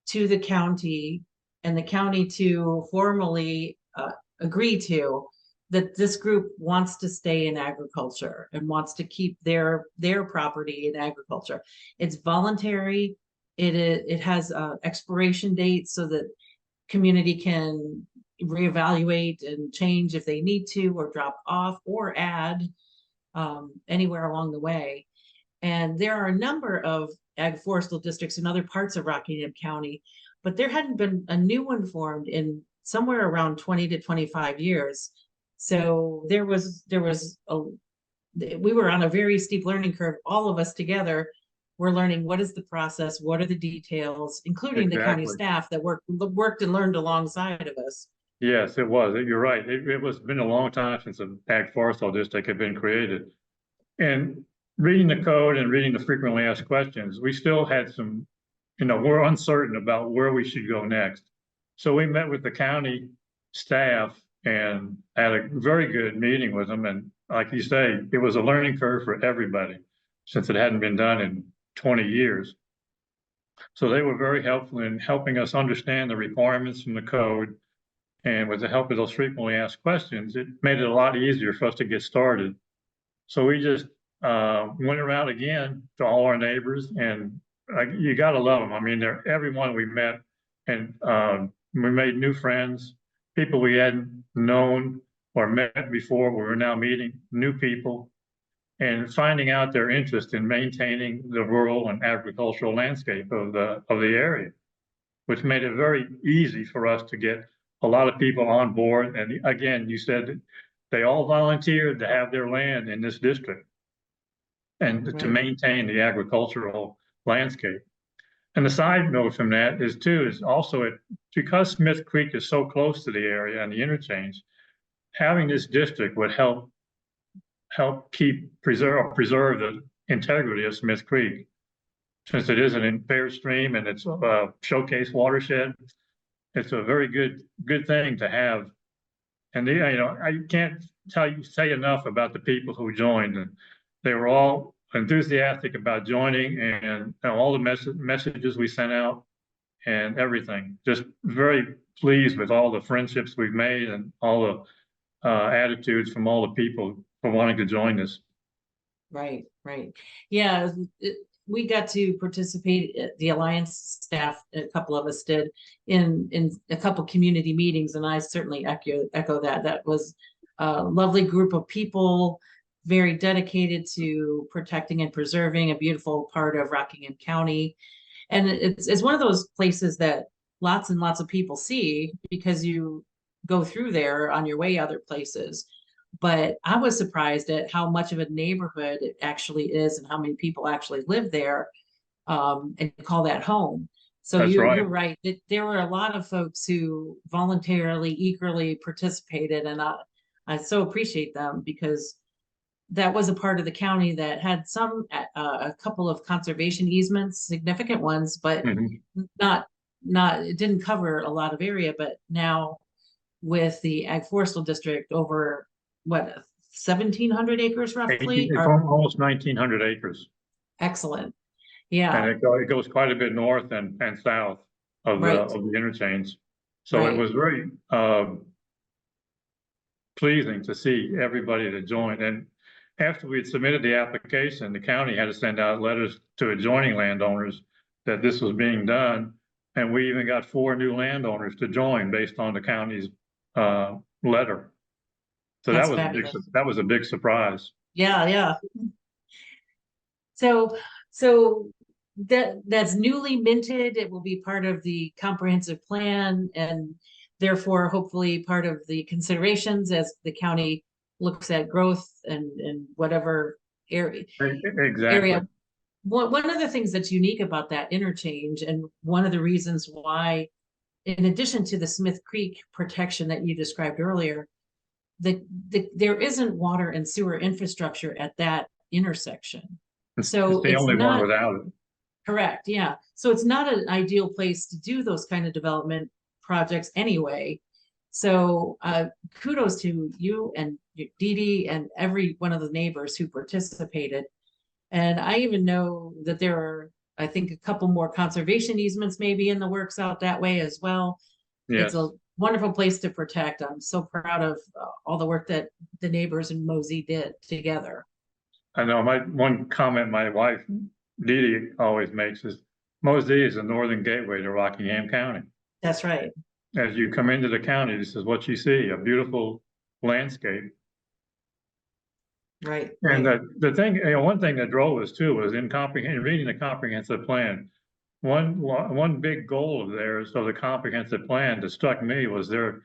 to the county, and the county to formally agree to that this group wants to stay in agriculture and wants to keep their property in agriculture. It's voluntary. It has expiration dates so that community can reevaluate and change if they need to, or drop off or add anywhere along the way. And there are a number of ag forestal districts in other parts of Rockingham County, but there hadn't been a new one formed in somewhere around 20 to 25 years. So we were on a very steep learning curve. All of us together were learning what is the process, what are the details, including the county staff that worked and learned alongside of us. Yes, it was. You're right. It was been a long time since an ag forestal district had been created. And reading the code and reading the frequently asked questions, we still had some, we're uncertain about where we should go next. So we met with the county staff and had a very good meeting with them. And like you say, it was a learning curve for everybody since it hadn't been done in 20 years. So they were very helpful in helping us understand the requirements from the code. And with the help of those frequently asked questions, it made it a lot easier for us to get started. So we just went around again to all our neighbors, and you got to love them. I mean, they're everyone we met, and we made new friends, people we hadn't known or met before. We were now meeting new people and finding out their interest in maintaining the rural and agricultural landscape of the area, which made it very easy for us to get a lot of people on board. And again, you said that they all volunteered to have their land in this district and to maintain the agricultural landscape. And the side note from that is also because Smith Creek is so close to the area and the interchange, having this district would help preserve the integrity of Smith Creek, since it is an impaired stream and it's a showcase watershed. It's a very good thing to have. And I can't say enough about the people who joined, and they were all enthusiastic about joining, and all the messages we sent out and everything. Just very pleased with all the friendships we've made and all the attitudes from all the people for wanting to join us. Right. Yeah, we got to participate, the Alliance staff, a couple of us did, in a couple community meetings, and I certainly echo that. That was a lovely group of people, very dedicated to protecting and preserving a beautiful part of Rockingham County. And it's one of those places that lots and lots of people see because you go through there on your way other places. But I was surprised at how much of a neighborhood it actually is and how many people actually live there and call that home. So you're right. There were a lot of folks who voluntarily, eagerly participated, and I so appreciate them, because that was a part of the county that had a couple of conservation easements, significant ones, but not it didn't cover a lot of area, but now with the ag forestal district over what, 1,700 acres roughly? It's Are almost 1,900 acres. excellent. And Yeah, it goes quite a bit north and south of Right. of the interchange. So it Right. was very pleasing to see everybody that joined. And after we had submitted the application, the county had to send out letters to adjoining landowners that this was being done. And we even got 4 new landowners to join based on the county's letter. So That's that fabulous. that was a big surprise. yeah, yeah. So that's newly minted. It will be part of the comprehensive plan and therefore hopefully part of the considerations as the county looks at growth and whatever area. Exactly. One of the things that's unique about that interchange, and one of the reasons why, in addition to the Smith Creek protection that you described earlier, there isn't water and sewer infrastructure at that intersection. So It's the only one without it. Correct, yeah. So it's not an ideal place to do those kind of development projects anyway. So kudos to you and Dee Dee and every one of the neighbors who participated. And I even know that there are, I think, a couple more conservation easements maybe in the works out that way as well. Yes. It's a wonderful place to protect. I'm so proud of all the work that the neighbors in Mosey did together. I know one comment my wife, Dee Dee, always makes is Mosey is the northern gateway to Rockingham County. That's right. As you come into the county, this is what you see, a beautiful landscape. Right. And right. the thing, one thing that drove us too was in reading the comprehensive plan. One big goal of theirs of the comprehensive plan that struck me was their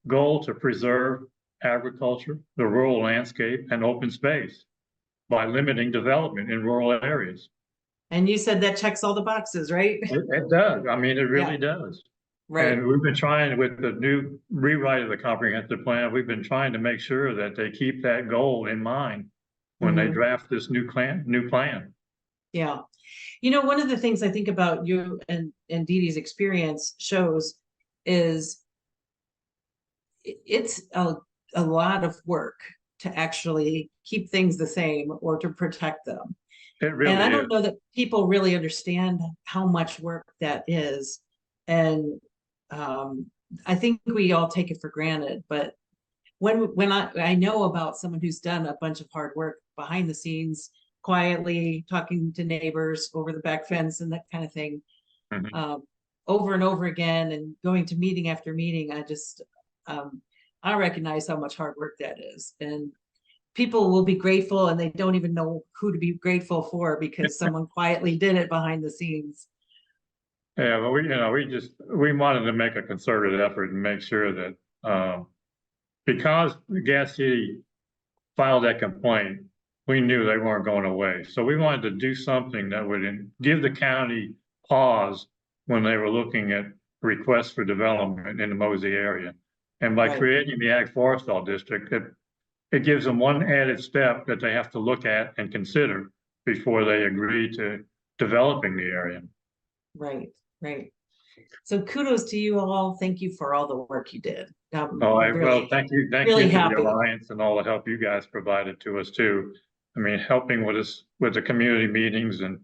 goal to preserve agriculture, the rural landscape, and open space by limiting development in rural areas. And you said that checks all the boxes, right? It does. I mean, it really does. Right. And we've been trying with the new rewrite of the comprehensive plan, we've been trying to make sure that they keep that goal in mind when they draft this new plan. Yeah. You know, one of the things I think about you and Dee Dee's experience shows is it's a lot of work to actually keep things the same or to protect them. It really and I is. don't know that people really understand how much work that is. And I think we all take it for granted, but when I know about someone who's done a bunch of hard work behind the scenes, quietly talking to neighbors over the back fence and that kind of thing, over and over again, and going to meeting after meeting, I recognize how much hard work that is. And people will be grateful and they don't even know who to be grateful for because someone quietly did it behind the scenes. Yeah, but we wanted to make a concerted effort and make sure that because Gas City filed that complaint, we knew they weren't going away. So we wanted to do something that would give the county pause when they were looking at requests for development in the Mosey area. And by creating the Ag Forestal District, it gives them one added step that they have to look at and consider before they agree to developing the area. Right. So kudos to you all. Thank you for all the work you did. Well, thank you to happy. the Alliance and all the help you guys provided to us too. I mean, helping with us with the community meetings and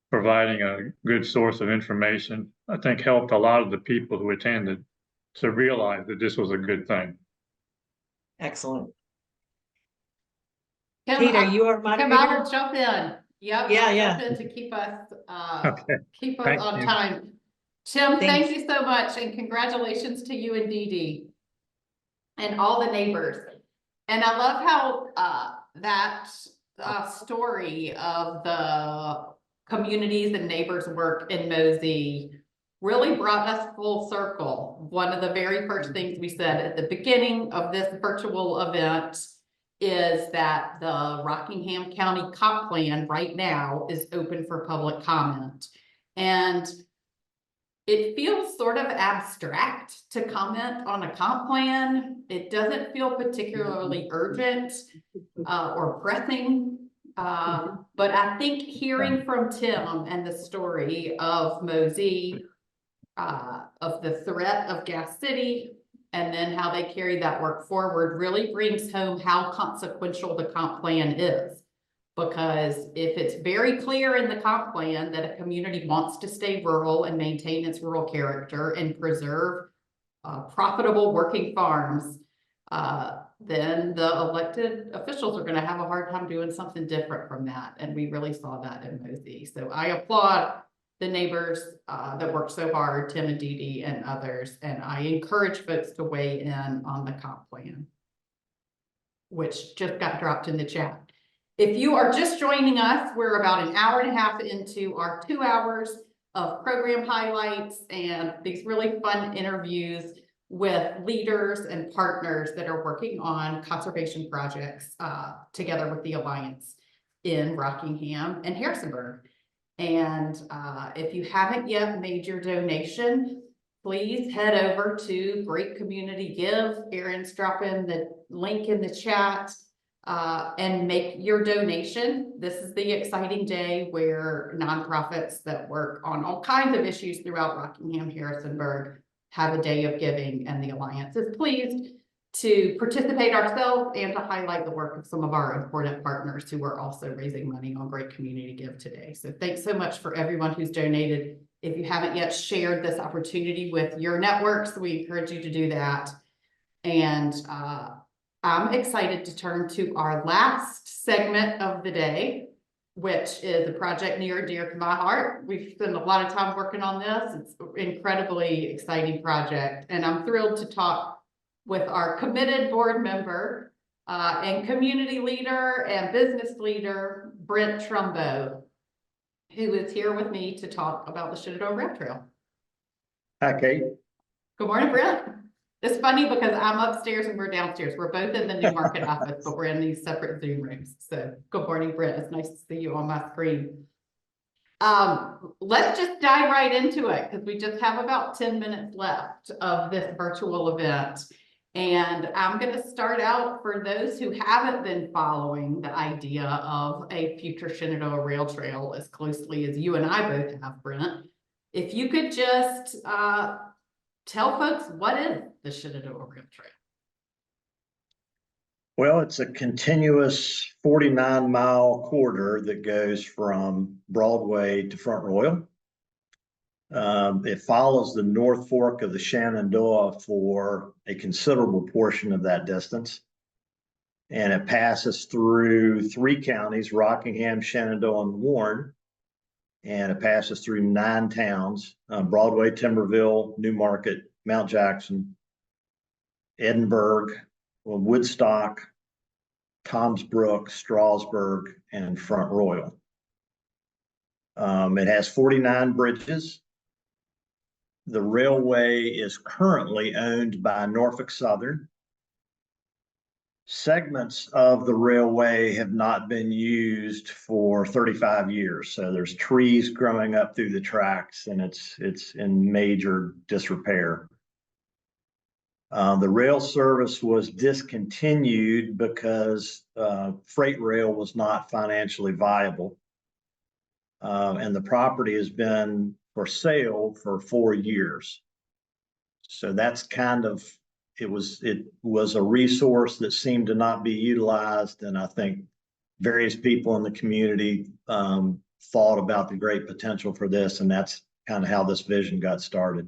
providing a good source of information, I think helped a lot of the people who attended to realize that this was a good thing. Excellent. Kim, Kate, are you our Kim, moderator? I will jump in. Yep. Yeah. Jump in to keep us Thank on you. time. Tim, Thanks. thank you so much, and congratulations to you and Dee Dee and all the neighbors. And I love how that story of the communities and neighbors work in Mosey really brought us full circle. One of the very first things we said at the beginning of this virtual event is that the Rockingham County comp plan right now is open for public comment. And it feels sort of abstract to comment on a comp plan. It doesn't feel particularly urgent or pressing. But I think hearing from Tim and the story of Mosey of the threat of Gas City, and then how they carry that work forward really brings home how consequential the comp plan is. Because if it's very clear in the comp plan that a community wants to stay rural and maintain its rural character and preserve profitable working farms, then the elected officials are going to have a hard time doing something different from that. And we really saw that in Mosey. So I applaud the neighbors that worked so hard, Tim and Dee Dee and others. And I encourage folks to weigh in on the comp plan, which just got dropped in the chat. If you are just joining us, we're about an hour and a half into our 2 hours of program highlights and these really fun interviews with leaders and partners that are working on conservation projects together with the Alliance in Rockingham and Harrisonburg. And if you haven't yet made your donation, please head over to Great Community Give. Erin's dropping the link in the chat and make your donation. This is the exciting day where nonprofits that work on all kinds of issues throughout Rockingham, Harrisonburg have a day of giving, and the Alliance is pleased to participate ourselves and to highlight the work of some of our important partners who are also raising money on Great Community Give today. So thanks so much for everyone who's donated. If you haven't yet shared this opportunity with your networks, we encourage you to do that. And I'm excited to turn to our last segment of the day, which is a project near and dear to my heart. We've spent a lot of time working on this. It's an incredibly exciting project, and I'm thrilled to talk with our committed board member and community leader and business leader, Brent Trumbo, who is here with me to talk about the Shenandoah Rail Trail. Hi, Kate. Good morning, Brent. It's funny because I'm upstairs and we're downstairs. We're both in the New Market office, but we're in these separate Zoom rooms. So good morning, Brent. It's nice to see you on my screen. Let's just dive right into it because we just have about 10 minutes left of this virtual event. And I'm going to start out for those who haven't been following the idea of a future Shenandoah Rail Trail as closely as you and I both have, Brent. If you could just tell folks, what is the Shenandoah Rail Trail? Well, it's a continuous 49-mile corridor that goes from Broadway to Front Royal. It follows the North Fork of the Shenandoah for a considerable portion of that distance. And it passes through 3 counties, Rockingham, Shenandoah, and Warren. And it passes through 9 towns, Broadway, Timberville, New Market, Mount Jackson, Edinburgh, Woodstock, Toms Brook, Strasburg, and Front Royal. It has 49 bridges. The railway is currently owned by Norfolk Southern. Segments of the railway have not been used for 35 years. So there's trees growing up through the tracks and it's in major disrepair. The rail service was discontinued because freight rail was not financially viable. And the property has been for sale for 4 years. So that's kind of, it was a resource that seemed to not be utilized. And I think various people in the community thought about the great potential for this. And that's kind of how this vision got started.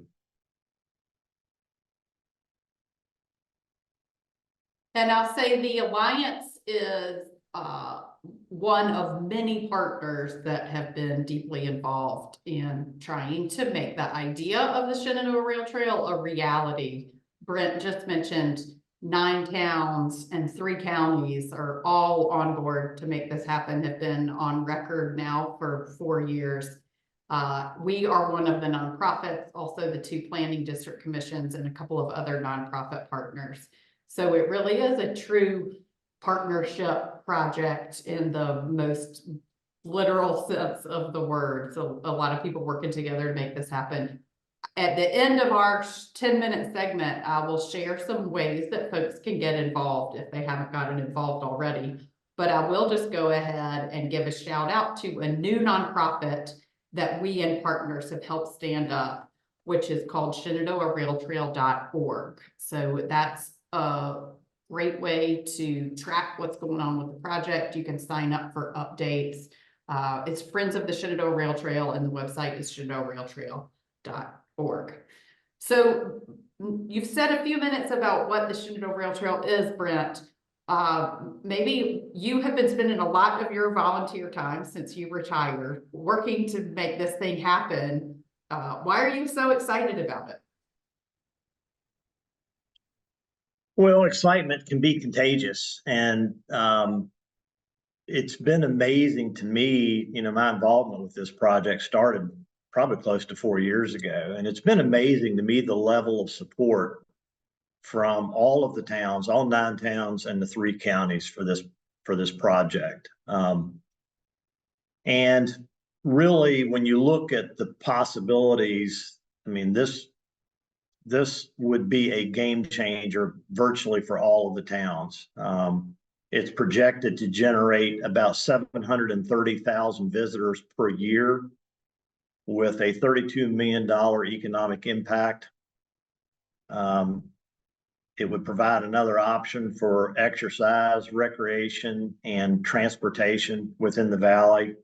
And I'll say the Alliance is one of many partners that have been deeply involved in trying to make the idea of the Shenandoah Rail Trail a reality. Brent just mentioned 9 towns and 3 counties are all on board to make this happen, have been on record now for 4 years. We are one of the nonprofits, also the 2 planning district commissions and a couple of other nonprofit partners. So it really is a true partnership project in the most literal sense of the word. So a lot of people working together to make this happen. At the end of our 10-minute segment, I will share some ways that folks can get involved if they haven't gotten involved already. But I will just go ahead and give a shout out to a new nonprofit that we and partners have helped stand up which is called ShenandoahRailTrail.org. So that's a great way to track what's going on with the project. You can sign up for updates. It's Friends of the Shenandoah Rail Trail, and the website is ShenandoahRailTrail.org. So you've said a few minutes about what the Shenandoah Rail Trail is, Brent. Maybe you have been spending a lot of your volunteer time since you retired working to make this thing happen. Why are you so excited about it? Well, excitement can be contagious, and it's been amazing to me. My involvement with this project started probably close to 4 years ago, and it's been amazing to me the level of support from all of the towns, all 9 towns and the 3 counties for this project. And really, when you look at the possibilities, I mean, this would be a game changer virtually for all of the towns. It's projected to generate about 730,000 visitors per year with a $32 million economic impact. It would provide another option for exercise, recreation, and transportation within the valley.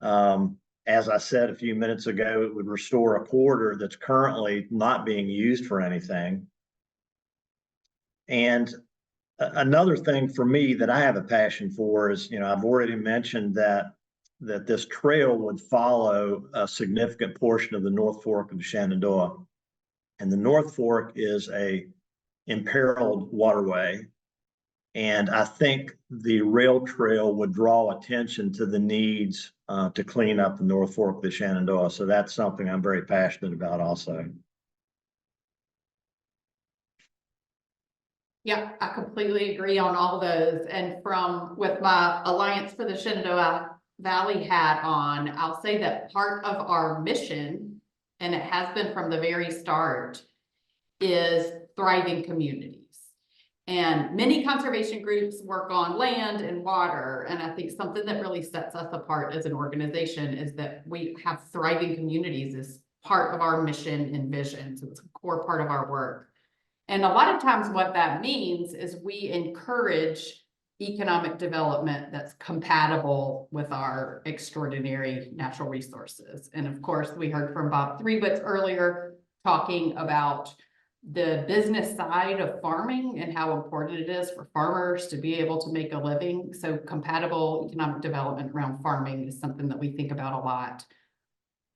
As I said a few minutes ago, it would restore a corridor that's currently not being used for anything. And another thing for me that I have a passion for is, I've already mentioned that this trail would follow a significant portion of the North Fork of the Shenandoah. And the North Fork is a imperiled waterway. And I think the rail trail would draw attention to the needs to clean up the North Fork of the Shenandoah. So that's something I'm very passionate about also. Yeah, I completely agree on all those. And with my Alliance for the Shenandoah Valley hat on, I'll say that part of our mission, and it has been from the very start, is thriving communities. And many conservation groups work on land and water. And I think something that really sets us apart as an organization is that we have thriving communities as part of our mission and vision. So it's a core part of our work. And a lot of times what that means is we encourage economic development that's compatible with our extraordinary natural resources. And of course, we heard from Bob Threebutz earlier talking about the business side of farming and how important it is for farmers to be able to make a living. So compatible economic development around farming is something that we think about a lot.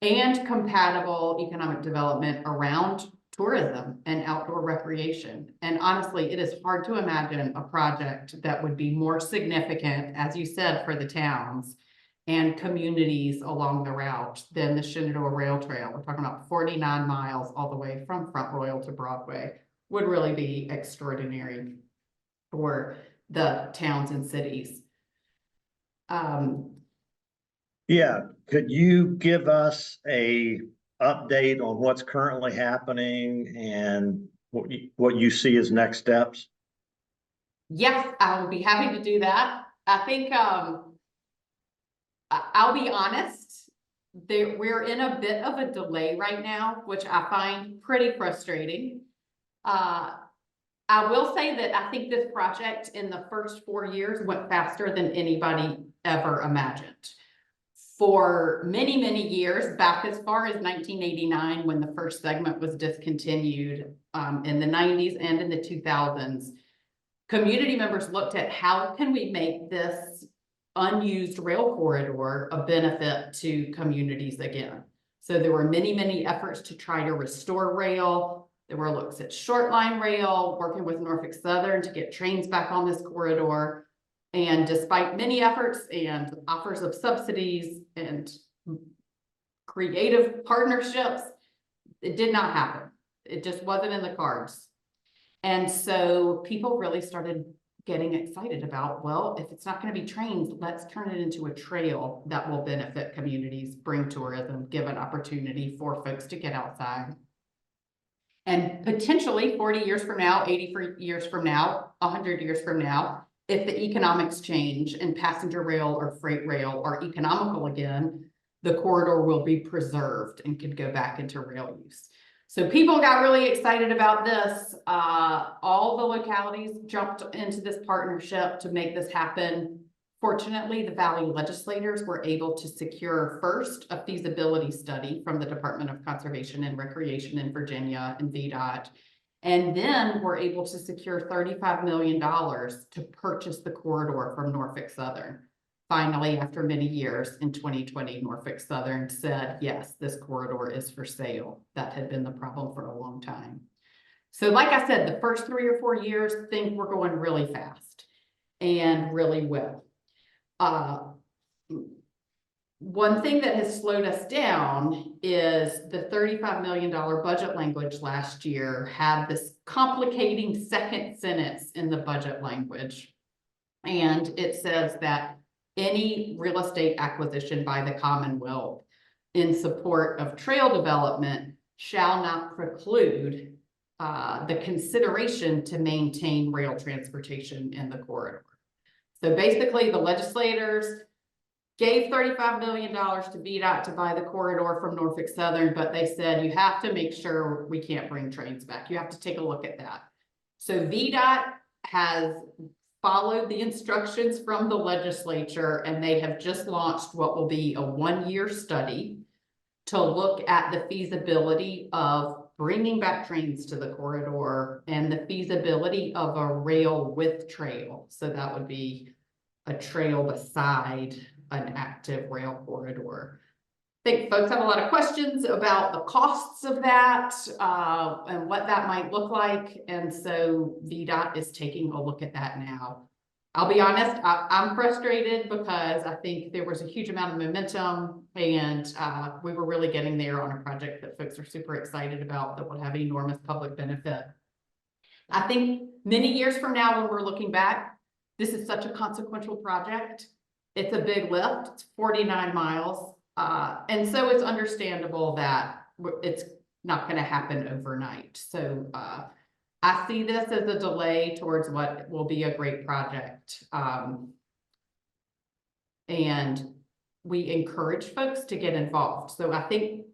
And compatible economic development around tourism and outdoor recreation. And honestly, it is hard to imagine a project that would be more significant, as you said, for the towns and communities along the route than the Shenandoah Rail Trail. We're talking about 49 miles all the way from Front Royal to Broadway. Would really be extraordinary for the towns and cities. Yeah, could you give us a update on what's currently happening and what you see as next steps? Yes, I will be happy to do that. I think I'll be honest, we're in a bit of a delay right now, which I find pretty frustrating. I will say that I think this project in the first 4 years went faster than anybody ever imagined. For many, many years, back as far as 1989, when the first segment was discontinued, in the 90s and in the 2000s, community members looked at how can we make this unused rail corridor a benefit to communities again. So there were many, many efforts to try to restore rail. There were looks at short line rail, working with Norfolk Southern to get trains back on this corridor. And despite many efforts and offers of subsidies and creative partnerships, it did not happen. It just wasn't in the cards. And so people really started getting excited about, well, if it's not going to be trains, let's turn it into a trail that will benefit communities, bring tourism, give an opportunity for folks to get outside. And potentially 40 years from now, 80 years from now, 100 years from now, if the economics change and passenger rail or freight rail are economical again, the corridor will be preserved and could go back into rail use. So people got really excited about this. All the localities jumped into this partnership to make this happen. Fortunately, the Valley legislators were able to secure first a feasibility study from the Department of Conservation and Recreation in Virginia and VDOT, and then were able to secure $35 million to purchase the corridor from Norfolk Southern. Finally, after many years, in 2020, Norfolk Southern said, yes, this corridor is for sale. That had been the problem for a long time. So like I said, the first 3 or 4 years, things were going really fast and really well. One thing that has slowed us down is the $35 million budget language last year had this complicating second sentence in the budget language. And it says that any real estate acquisition by the Commonwealth in support of trail development shall not preclude the consideration to maintain rail transportation in the corridor. So basically, the legislators gave $35 million to VDOT to buy the corridor from Norfolk Southern, but they said you have to make sure we can't bring trains back. You have to take a look at that. So VDOT has followed the instructions from the legislature, and they have just launched what will be a 1-year study to look at the feasibility of bringing back trains to the corridor and the feasibility of a rail with trail. So that would be a trail beside an active rail corridor. I think folks have a lot of questions about the costs of that and what that might look like. And so VDOT is taking a look at that now. I'll be honest, I'm frustrated because I think there was a huge amount of momentum and we were really getting there on a project that folks are super excited about that will have enormous public benefit. I think many years from now, when we're looking back, this is such a consequential project. It's a big lift, it's 49 miles. And so it's understandable that it's not going to happen overnight. So I see this as a delay towards what will be a great project. And we encourage folks to get involved. So I think,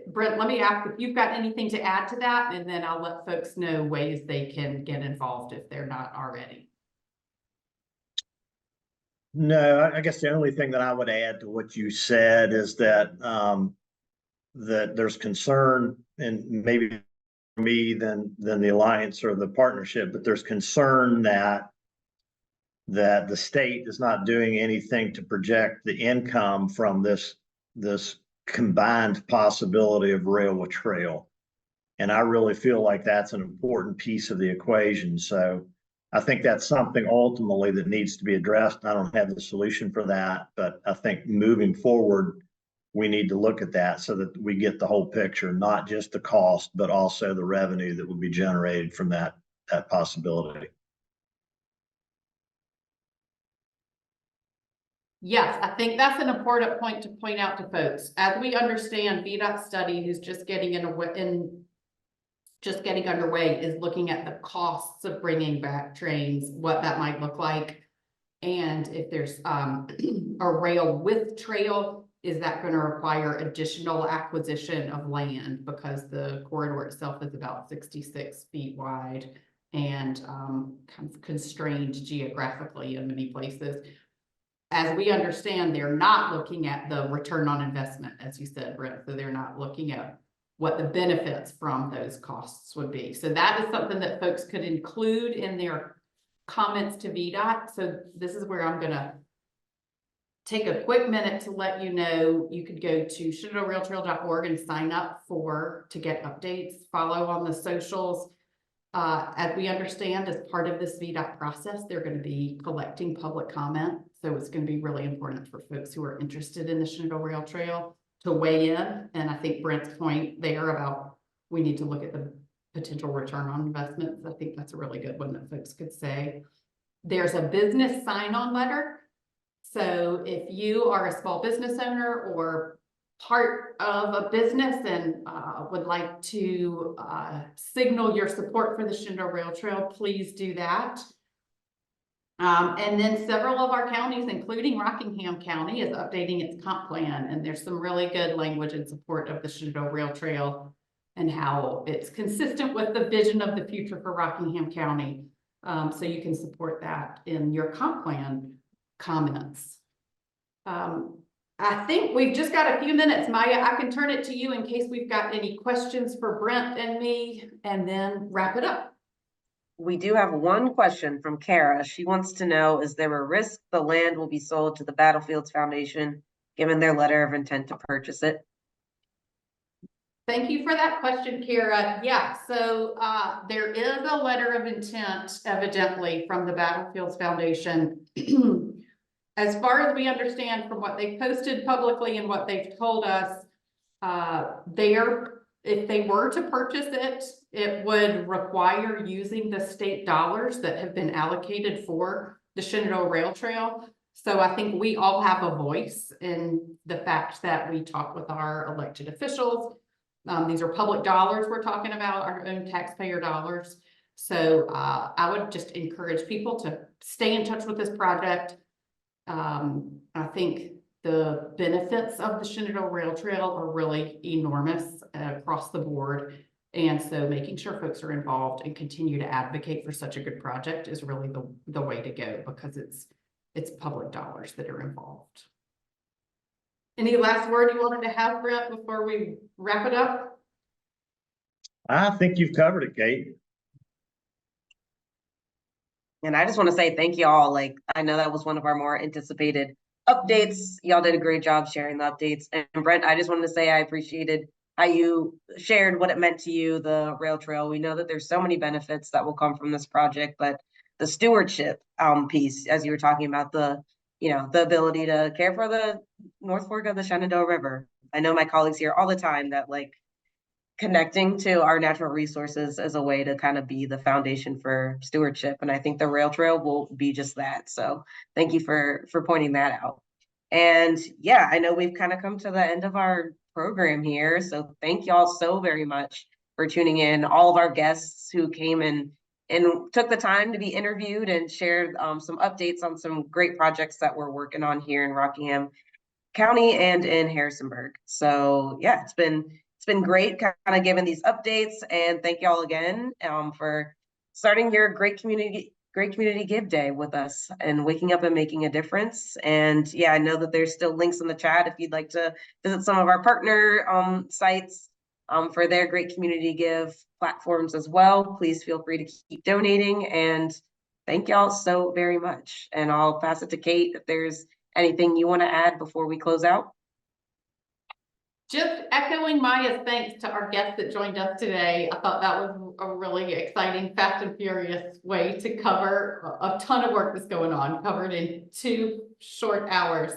Brent, let me ask if you've got anything to add to that, and then I'll let folks know ways they can get involved if they're not already. No, I guess the only thing that I would add to what you said is that that there's concern, and maybe me than the alliance or the partnership, but there's concern that the state is not doing anything to project the income from this combined possibility of rail with trail. And I really feel like that's an important piece of the equation. So I think that's something ultimately that needs to be addressed. I don't have the solution for that, but I think moving forward, we need to look at that so that we get the whole picture, not just the cost, but also the revenue that will be generated from that possibility. Yes, I think that's an important point to point out to folks. As we understand, VDOT study who's just getting underway is looking at the costs of bringing back trains, what that might look like. And if there's a rail with trail, is that going to require additional acquisition of land because the corridor itself is about 66 feet wide and kind of constrained geographically in many places. As we understand, they're not looking at the return on investment, as you said, Brent. So they're not looking at what the benefits from those costs would be. So that is something that folks could include in their comments to VDOT. So this is where I'm going to take a quick minute to let you know. You could go to shenandoahrailtrail.org and sign up to get updates, follow on the socials. As we understand, as part of this VDOT process, they're going to be collecting public comment. So it's going to be really important for folks who are interested in the Shenandoah Rail Trail to weigh in. And I think Brent's point there about we need to look at the potential return on investments. I think that's a really good one that folks could say. There's a business sign-on letter. So if you are a small business owner or part of a business and would like to signal your support for the Shenandoah Rail Trail, please do that. And then several of our counties, including Rockingham County, is updating its comp plan, and there's some really good language in support of the Shenandoah Rail Trail and how it's consistent with the vision of the future for Rockingham County. So you can support that in your comp plan comments. I think we've just got a few minutes. Maya, I can turn it to you in case we've got any questions for Brent and me, and then wrap it up. We do have one question from Kara. She wants to know, is there a risk the land will be sold to the Battlefields Foundation, given their letter of intent to purchase it? Thank you for that question, Kara. Yeah, so there is a letter of intent evidently from the Battlefields Foundation. As far as we understand from what they've posted publicly and what they've told us, if they were to purchase it, it would require using the state dollars that have been allocated for the Shenandoah Rail Trail. So I think we all have a voice in the fact that we talk with our elected officials. These are public dollars we're talking about, our own taxpayer dollars. So I would just encourage people to stay in touch with this project. I think the benefits of the Shenandoah Rail Trail are really enormous across the board. And so making sure folks are involved and continue to advocate for such a good project is really the way to go, because it's public dollars that are involved. Any last word you wanted to have, Brent, before we wrap it up? I think you've covered it, Kate. And I just want to say thank you all. Like, I know that was one of our more anticipated updates. Y'all did a great job sharing the updates. And Brent, I just wanted to say I appreciated how you shared what it meant to you, the rail trail. We know that there's so many benefits that will come from this project, but the stewardship piece, as you were talking about, the ability to care for the North Fork of the Shenandoah River. I know my colleagues hear all the time that, like, connecting to our natural resources as a way to kind of be the foundation for stewardship. And I think the rail trail will be just that. So thank you for pointing that out. And yeah, I know we've kind of come to the end of our program here. So thank y'all so very much for tuning in. All of our guests who came in and took the time to be interviewed and shared some updates on some great projects that we're working on here in Rockingham County and in Harrisonburg. So yeah, it's been great kind of giving these updates, and thank y'all again for starting your great community give day with us and waking up and making a difference. And yeah, I know that there's still links in the chat if you'd like to visit some of our partner sites for their great community give platforms as well. Please feel free to keep donating, and thank y'all so very much. And I'll pass it to Kate if there's anything you want to add before we close out. Just echoing Maya's thanks to our guests that joined us today. I thought that was a really exciting, fast and furious way to cover a ton of work that's going on, covered in 2 short hours.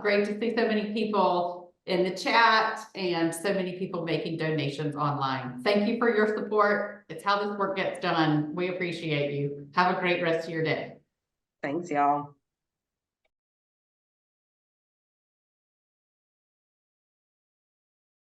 Great to see so many people in the chat and so many people making donations online. Thank you for your support. It's how this work gets done. We appreciate you. Have a great rest of your day. Thanks, y'all.